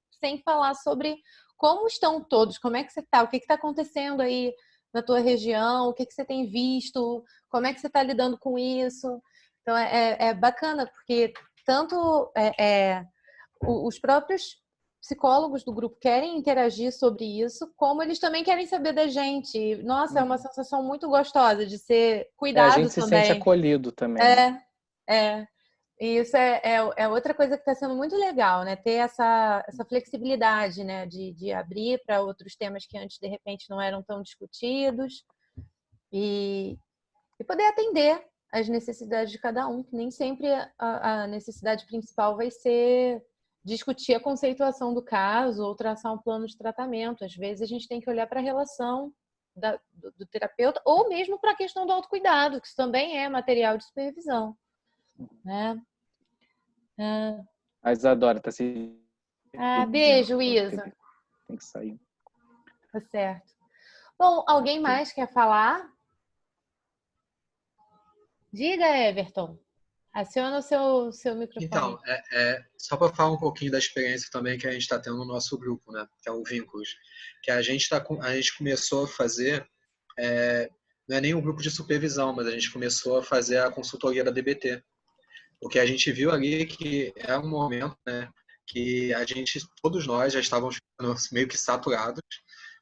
falar sobre como estão todos, como é que você está, o que está acontecendo aí na tua região, o que você tem visto, como é que você está lidando com isso. Então, é bacana, porque tanto os próprios psicólogos do grupo querem interagir sobre isso, como eles também querem saber da gente. Nossa, é uma sensação muito gostosa de ser cuidado a gente se também. sente acolhido também. E isso é outra coisa que está sendo muito legal, né? Ter essa flexibilidade, né? De abrir para outros temas que antes, de repente, não eram tão discutidos e poder atender às necessidades de cada um, que nem sempre a necessidade principal vai ser discutir a conceituação do caso ou traçar um plano de tratamento. Às vezes a gente tem que olhar para a relação do terapeuta ou mesmo para a questão do autocuidado, que isso também é material de supervisão, né? A Isadora está se... Beijo, Isa. Tem que sair. Tá certo. Bom, alguém mais quer falar? Diga, Everton. Aciona o seu microfone. Então, só para falar um pouquinho da experiência também que a gente está tendo no nosso grupo, né? Que é o Vínculos. Que a gente começou a fazer, não é nem um grupo de supervisão, mas a gente começou a fazer a consultoria da DBT. Porque a gente viu ali que é um momento, né, que todos nós já estávamos meio que saturados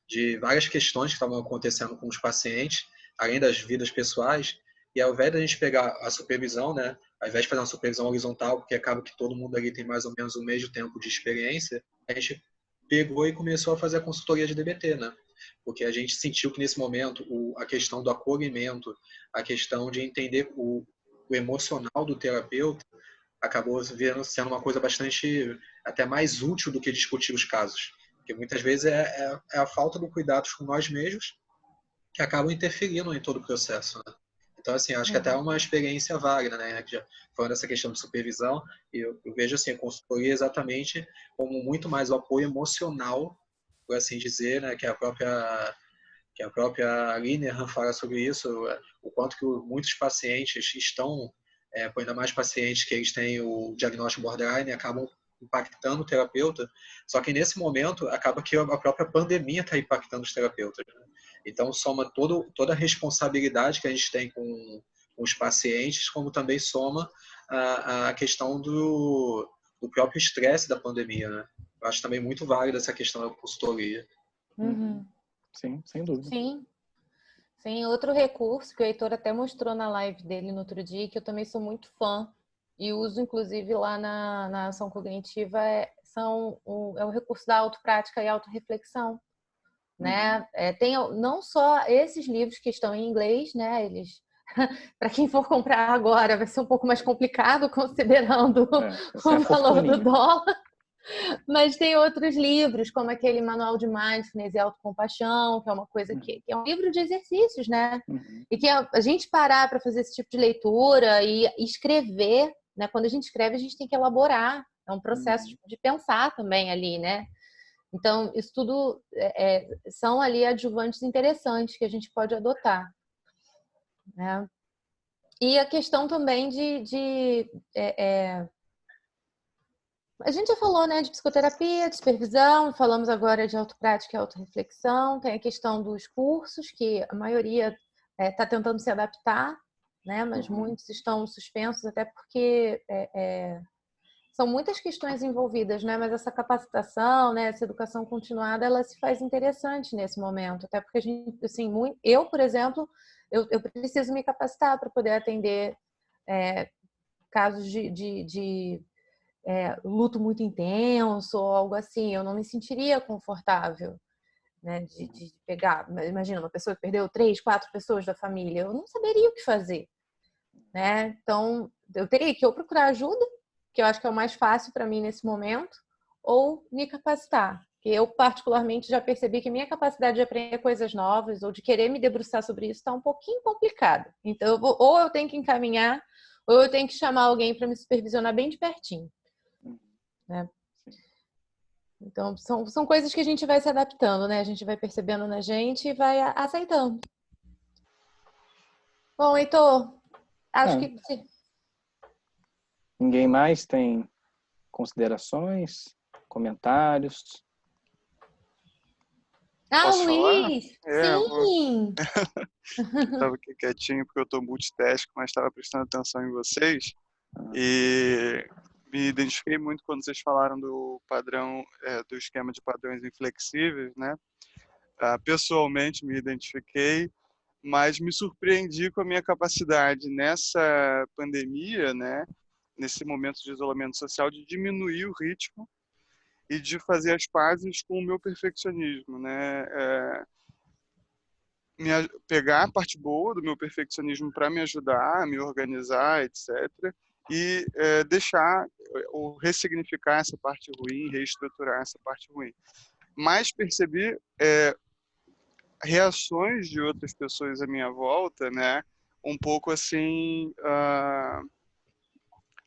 de várias questões que estavam acontecendo com os pacientes, além das vidas pessoais, e ao invés da gente pegar a supervisão, né, ao invés de fazer uma supervisão horizontal, porque acaba que todo mundo ali tem mais ou menos o mesmo tempo de experiência, a gente pegou e começou a fazer a consultoria de DBT, né? Porque a gente sentiu que nesse momento a questão do acolhimento, a questão de entender o emocional do terapeuta acabou sendo uma coisa bastante até mais útil do que discutir os casos, porque muitas vezes é a falta do cuidado com nós mesmos que acabam interferindo em todo o processo, né? Então, assim, acho que até é uma experiência válida, né? Falando dessa questão de supervisão, eu vejo assim, a consultoria exatamente como muito mais o apoio emocional, por assim dizer, né? Que é a própria que a própria Linehan fala sobre isso, o quanto que muitos pacientes estão, ainda mais pacientes que eles têm o diagnóstico borderline, acabam impactando o terapeuta, só que nesse momento acaba que a própria pandemia está impactando os terapeutas. Né? Então soma toda a responsabilidade que a gente tem com os pacientes, como também soma a questão do próprio estresse da pandemia. Né? Eu acho também muito válida essa questão da consultoria. Sim, sem dúvida. Sim. Sim, outro recurso que o Heitor até mostrou na live dele no outro dia, que eu também sou muito fã e uso inclusive lá na ação cognitiva, é o recurso da autoprática e autorreflexão. Né? Tem não só esses livros que estão em inglês, né? Eles, para quem for comprar agora, vai ser um pouco mais complicado considerando o valor do dólar. Mas tem outros livros, como aquele Manual de Mindfulness e Autocompaixão, que é uma coisa que é um livro de exercícios, né? E que a gente parar para fazer esse tipo de leitura e escrever, né? Quando a gente escreve, a gente tem que elaborar. É um processo de pensar também ali, né? Então, isso tudo são ali adjuvantes interessantes que a gente pode adotar. Né? E a questão também a gente já falou, né, de psicoterapia, de supervisão, falamos agora de autoprática e autorreflexão, tem a questão dos cursos, que a maioria está tentando se adaptar, né, mas muitos estão suspensos, até porque são muitas questões envolvidas, né, mas essa capacitação, né, essa educação continuada, ela se faz interessante nesse momento, até porque a gente, assim, eu, por exemplo, eu preciso me capacitar para poder atender casos de luto muito intenso ou algo assim, eu não me sentiria confortável, né, de pegar, imagina, uma pessoa que perdeu 3, 4 pessoas da família, eu não saberia o que fazer, né? Então, eu teria que ou procurar ajuda, que eu acho que é o mais fácil para mim nesse momento, ou me capacitar, que eu particularmente já percebi que minha capacidade de aprender coisas novas ou de querer me debruçar sobre isso está um pouquinho complicada. Então, ou eu tenho que encaminhar, ou eu tenho que chamar alguém para me supervisionar bem de pertinho. Né? Então, são coisas que a gente vai se adaptando, né? A gente vai percebendo na gente e vai aceitando. Bom, Heitor, acho que... Ninguém mais tem considerações, comentários? Posso Luiz! falar? Sim! Estava aqui quietinho porque eu estou multitask, mas estava prestando atenção em vocês. E me identifiquei muito quando vocês falaram do padrão, do esquema de padrões inflexíveis, né? Pessoalmente me identifiquei, mas me surpreendi com a minha capacidade nessa pandemia, né? Nesse momento de isolamento social, de diminuir o ritmo e de fazer as pazes com o meu perfeccionismo, né? Pegar a parte boa do meu perfeccionismo para me ajudar a me organizar, etc. E deixar ou ressignificar essa parte ruim, reestruturar essa parte ruim. Mas percebi reações de outras pessoas à minha volta, né? Um pouco assim,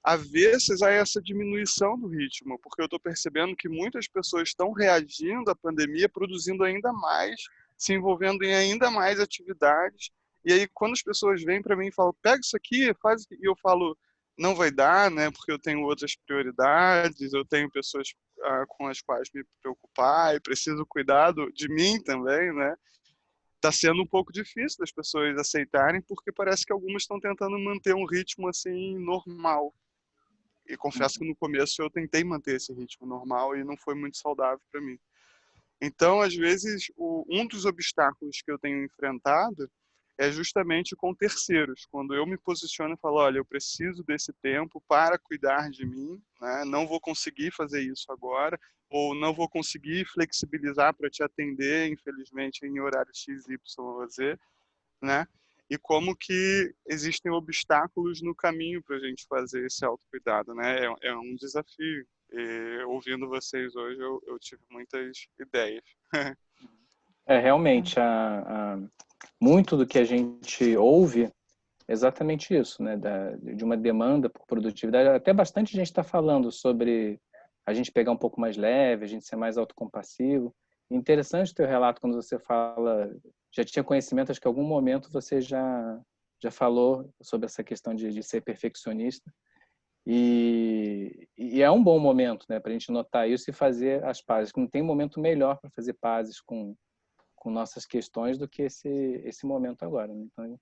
avessas a essa diminuição do ritmo, porque eu estou percebendo que muitas pessoas estão reagindo à pandemia, produzindo ainda mais, se envolvendo em ainda mais atividades, e aí quando as pessoas vêm para mim e falam, pega isso aqui, faz isso aqui, e eu falo, não vai dar, né, porque eu tenho outras prioridades, eu tenho pessoas com as quais me preocupar, e preciso cuidar de mim também, né, está sendo um pouco difícil das pessoas aceitarem, porque parece que algumas estão tentando manter um ritmo assim normal. E confesso que no começo eu tentei manter esse ritmo normal e não foi muito saudável para mim. Então, às vezes, um dos obstáculos que eu tenho enfrentado é justamente com terceiros. Quando eu me posiciono e falo, olha, eu preciso desse tempo para cuidar de mim, né? Não vou conseguir fazer isso agora, ou não vou conseguir flexibilizar para te atender, infelizmente, em horário X, Y ou Z, né? E como que existem obstáculos no caminho para a gente fazer esse autocuidado, né? É um desafio. E, ouvindo vocês hoje, eu tive muitas ideias. Realmente, muito do que a gente ouve é exatamente isso, né? De uma demanda por produtividade. Até bastante gente está falando sobre a gente pegar um pouco mais leve, a gente ser mais autocompassivo. Interessante o teu relato quando você fala já tinha conhecimento, acho que em algum momento você já falou sobre essa questão de ser perfeccionista. E é um bom momento, né, para a gente notar isso e fazer as pazes. Não tem momento melhor para fazer pazes com nossas questões do que esse momento agora, né? Então,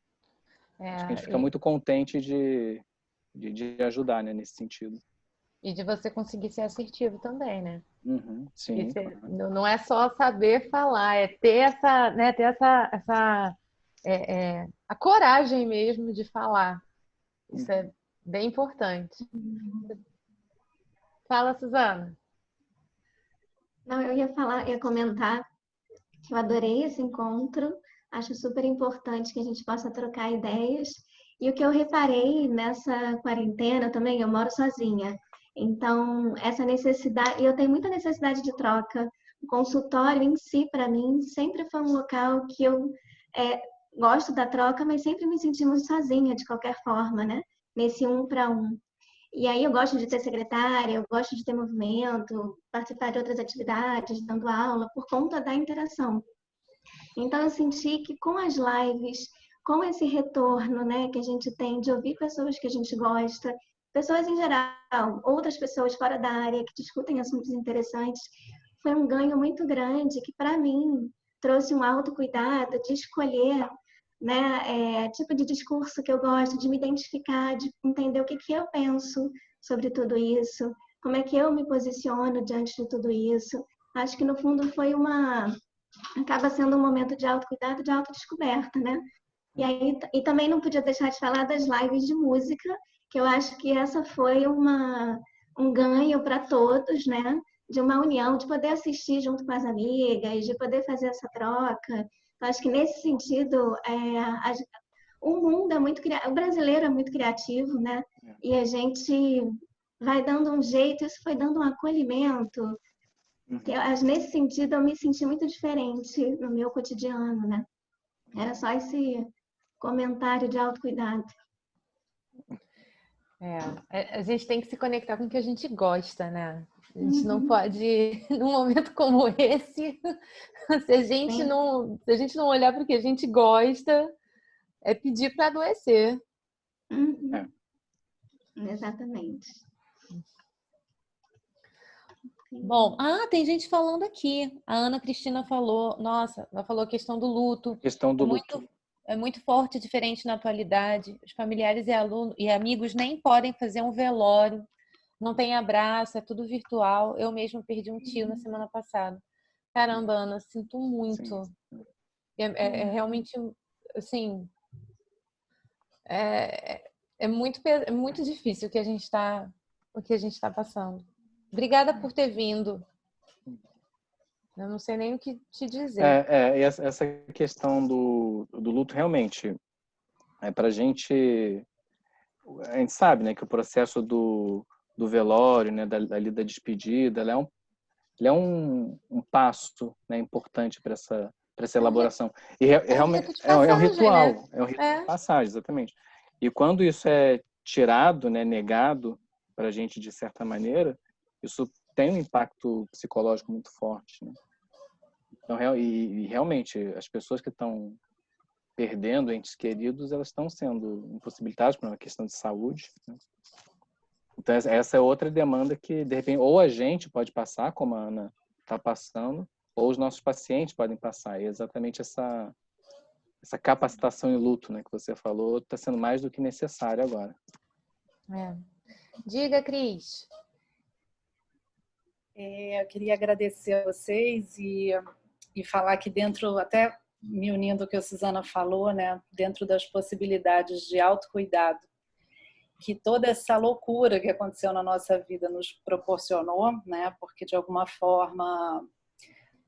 acho que a gente fica muito contente de ajudar, né, nesse sentido. E de você conseguir ser assertivo também, né? Uhum, sim, claro. Não é só saber falar, é ter essa, né, a coragem mesmo de falar. Isso é bem importante. Fala, Suzana. Não, eu ia comentar que eu adorei esse encontro, acho super importante que a gente possa trocar ideias. E o que eu reparei nessa quarentena também, eu moro sozinha, então essa necessidade, eu tenho muita necessidade de troca. O consultório em si, para mim, sempre foi um local que eu gosto da troca, mas sempre me senti muito sozinha, de qualquer forma, né? Nesse 1 para 1. E aí eu gosto de ter secretária, eu gosto de ter movimento, participar de outras atividades, dando aula, por conta da interação. Então eu senti que com as lives, com esse retorno, né, que a gente tem de ouvir pessoas que a gente gosta, pessoas em geral, outras pessoas fora da área que discutem assuntos interessantes, foi um ganho muito grande que para mim trouxe um autocuidado de escolher, né, tipo de discurso que eu gosto, de me identificar, de entender o que eu penso sobre tudo isso, como é que eu me posiciono diante de tudo isso. Acho que no fundo acaba sendo um momento de autocuidado, de autodescoberta, né? E também não podia deixar de falar das lives de música, que eu acho que essa foi um ganho para todos, né? De uma união, de poder assistir junto com as amigas, de poder fazer essa troca. Então, acho que nesse sentido, o mundo é muito criativo, o brasileiro é muito criativo, né? E a gente vai dando um jeito, isso foi dando um acolhimento. Nesse sentido, eu me senti muito diferente no meu cotidiano, né? Era só esse comentário de autocuidado. A gente tem que se conectar com o que a gente gosta, né? A gente não pode, num momento como esse, se a gente não olhar para o que a gente gosta, é pedir para adoecer. Exatamente. Bom, tem gente falando aqui. A Ana Cristina falou, nossa, ela falou a questão do luto. Questão do luto. É muito forte e diferente na atualidade. Os familiares e amigos nem podem fazer um velório. Não tem abraço, é tudo virtual. Eu mesmo perdi um tio na semana passada. Caramba, Ana, sinto muito. É realmente, assim, é muito difícil o que a gente está passando. Obrigada por ter vindo. Eu não sei nem o que te dizer. Essa questão do luto realmente pra gente. A gente sabe, né, que o processo do velório, né, da despedida, ele é um passo, né, importante para essa elaboração. E realmente é um ritual, né? É um ritual de passagem, exatamente. E quando isso é tirado, né, negado para a gente de certa maneira, isso tem um impacto psicológico muito forte, né? Então, realmente, as pessoas que estão perdendo entes queridos, elas estão sendo impossibilitadas por uma questão de saúde, né? Então, essa é outra demanda que, de repente, ou a gente pode passar, como a Ana está passando, ou os nossos pacientes podem passar. E exatamente essa capacitação em luto, né, que você falou, está sendo mais do que necessária agora. Diga, Cris. Eu queria agradecer a vocês e falar que dentro, até me unindo ao que a Suzana falou, né, dentro das possibilidades de autocuidado, que toda essa loucura que aconteceu na nossa vida nos proporcionou, né, porque de alguma forma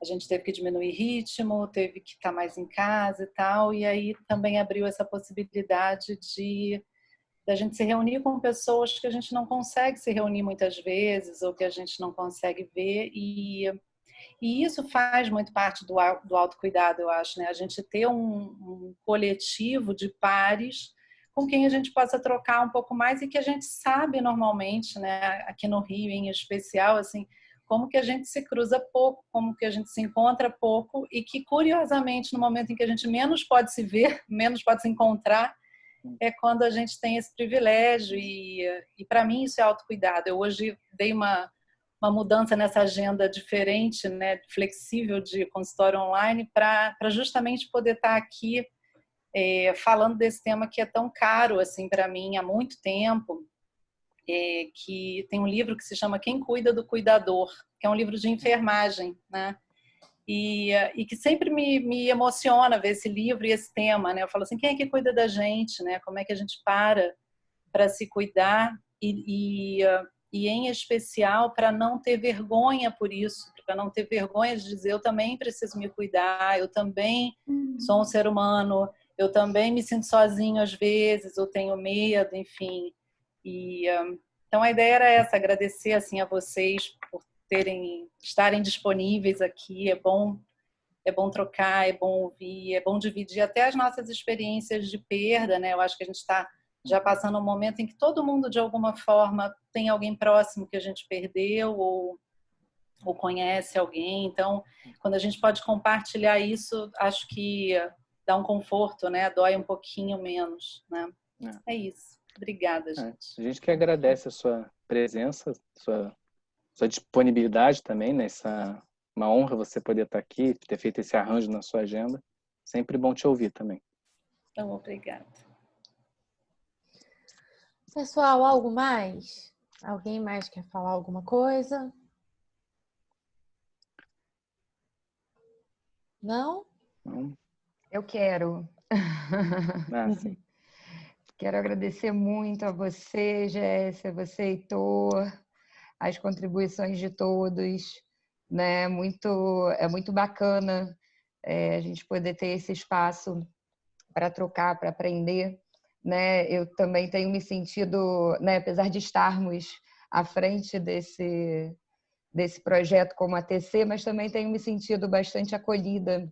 a gente teve que diminuir ritmo, teve que estar mais em casa e tal, e aí também abriu essa possibilidade da gente se reunir com pessoas que a gente não consegue se reunir muitas vezes, ou que a gente não consegue ver, e isso faz muito parte do autocuidado, eu acho, né? A gente ter um coletivo de pares com quem a gente possa trocar um pouco mais e que a gente sabe normalmente, né? Aqui no Rio em especial, assim, como que a gente se cruza pouco, como que a gente se encontra pouco e que, curiosamente, no momento em que a gente menos pode se ver, menos pode se encontrar, é quando a gente tem esse privilégio e para mim isso é autocuidado. Eu hoje dei uma mudança nessa agenda diferente, né, flexível de consultório online para justamente poder estar aqui falando desse tema que é tão caro assim para mim há muito tempo. Que tem um livro que se chama Quem Cuida do Cuidador, que é um livro de enfermagem, né? E que sempre me emociona ver esse livro e esse tema, né? Eu falo assim, quem é que cuida da gente, né? Como é que a gente para se cuidar e em especial para não ter vergonha por isso, para não ter vergonha de dizer eu também preciso me cuidar, eu também sou um ser humano, eu também me sinto sozinho às vezes, eu tenho medo, enfim. Então a ideia era essa, agradecer assim a vocês por estarem disponíveis aqui. É bom trocar, é bom ouvir, é bom dividir até as nossas experiências de perda, né? Eu acho que a gente está já passando um momento em que todo mundo de alguma forma tem alguém próximo que a gente perdeu ou conhece alguém. Então, quando a gente pode compartilhar isso, acho que dá um conforto, né? Dói um pouquinho menos, né? É isso. Obrigada, gente. A gente que agradece a sua presença, sua disponibilidade também, né? Uma honra você poder estar aqui, ter feito esse arranjo na sua agenda. Sempre bom te ouvir também. Então, obrigada. Pessoal, algo mais? Alguém mais quer falar alguma coisa? Não? Não? Eu quero. Sim. Quero agradecer muito a você, Jéssica, você, Heitor, as contribuições de todos, né? É muito bacana a gente poder ter esse espaço para trocar, para aprender, né? Eu também tenho me sentido, né, apesar de estarmos à frente desse projeto como a TC, mas também tenho me sentido bastante acolhida,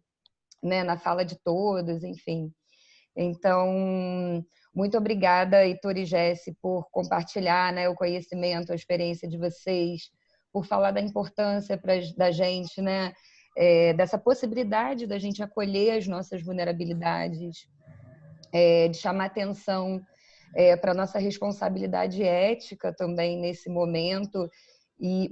né, na fala de todos, enfim. Então, muito obrigada, Heitor e Jéssica, por compartilhar, né, o conhecimento, a experiência de vocês, por falar da importância da gente, né, dessa possibilidade da gente acolher as nossas vulnerabilidades, de chamar atenção para a nossa responsabilidade ética também nesse momento,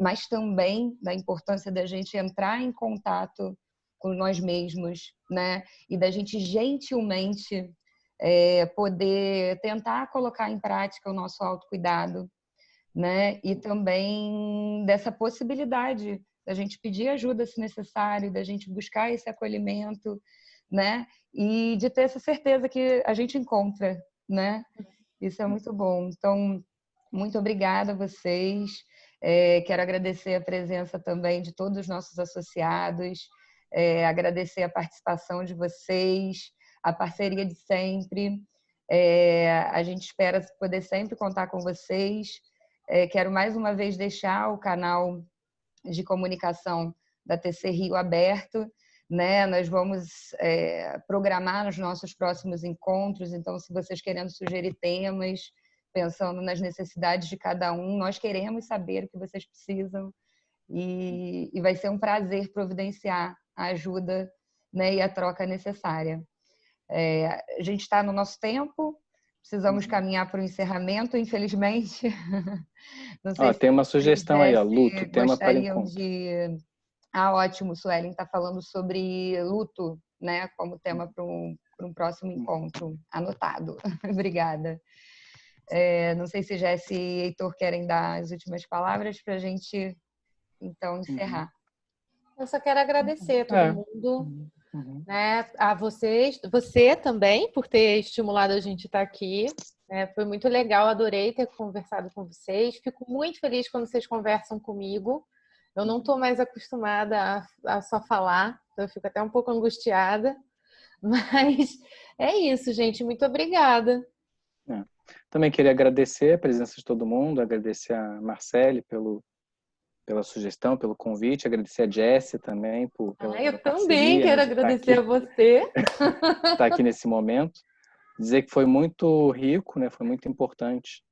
mas também da importância da gente entrar em contato com nós mesmos, né? E da gente gentilmente poder tentar colocar em prática o nosso autocuidado, né? E também dessa possibilidade da gente pedir ajuda se necessário, da gente buscar esse acolhimento, né? E de ter essa certeza que a gente encontra, né? Isso é muito bom. Então, muito obrigada a vocês. Quero agradecer a presença também de todos os nossos associados, agradecer a participação de vocês, a parceria de sempre. A gente espera poder sempre contar com vocês. Quero mais uma vez deixar o canal de comunicação da TC Rio aberto, né? Nós vamos programar nos nossos próximos encontros, então se vocês querendo sugerir temas, pensando nas necessidades de cada um, nós queremos saber o que vocês precisam e vai ser um prazer providenciar a ajuda, né, e a troca necessária. A gente está no nosso tempo, precisamos caminhar para o encerramento, infelizmente. Não sei se tem uma sugestão aí, luto, tema para encontro. Ótimo, Suelen está falando sobre luto, né, como tema para um próximo encontro. Anotado. Obrigada. Não sei se Jéssica e Heitor querem dar as últimas palavras para a gente, então, encerrar. Eu só quero agradecer a todo mundo, né, a vocês, você também, por ter estimulado a gente estar aqui. Foi muito legal, adorei ter conversado com vocês. Fico muito feliz quando vocês conversam comigo. Eu não estou mais acostumada a só falar, então eu fico até um pouco angustiada. Mas é isso, gente. Muito obrigada. Também queria agradecer a presença de todo mundo, agradecer a Marcele pela sugestão, pelo convite, agradecer a Jessie também pela eu também quero agradecer a você. Estar aqui nesse momento. Dizer que foi muito rico, né? Foi muito importante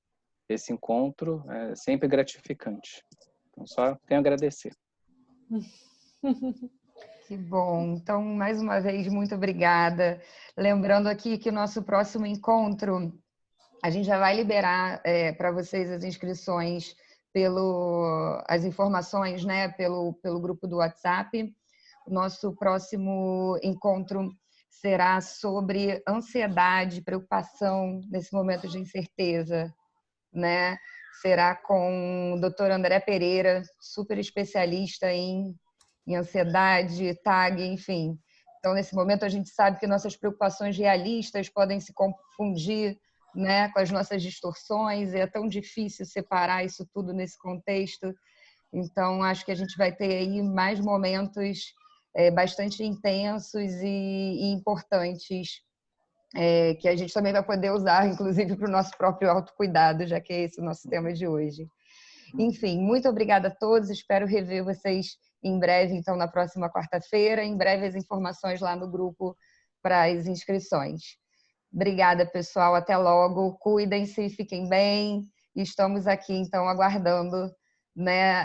esse encontro, sempre gratificante. Então, só tenho a agradecer. Que bom. Então, mais uma vez, muito obrigada. Lembrando aqui que o nosso próximo encontro, a gente já vai liberar para vocês as inscrições as informações, né, pelo grupo do WhatsApp. O nosso próximo encontro será sobre ansiedade, preocupação nesse momento de incerteza, né? Será com o Dr. André Pereira, super especialista em ansiedade, TAG, enfim. Então, nesse momento, a gente sabe que nossas preocupações realistas podem se confundir, né, com as nossas distorções, e é tão difícil separar isso tudo nesse contexto. Então, acho que a gente vai ter aí mais momentos bastante intensos e importantes, que a gente também vai poder usar, inclusive, para o nosso próprio autocuidado, já que é esse o nosso tema de hoje. Enfim, muito obrigada a todos, espero rever vocês em breve, então, na próxima quarta-feira. Em breve, as informações lá no grupo para as inscrições. Obrigada, pessoal. Até logo. Cuidem-se, fiquem bem. Estamos aqui, então, aguardando, né,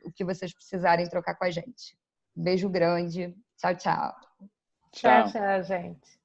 o que vocês precisarem trocar com a gente. Beijo grande. Tchau, tchau. Tchau, tchau, gente.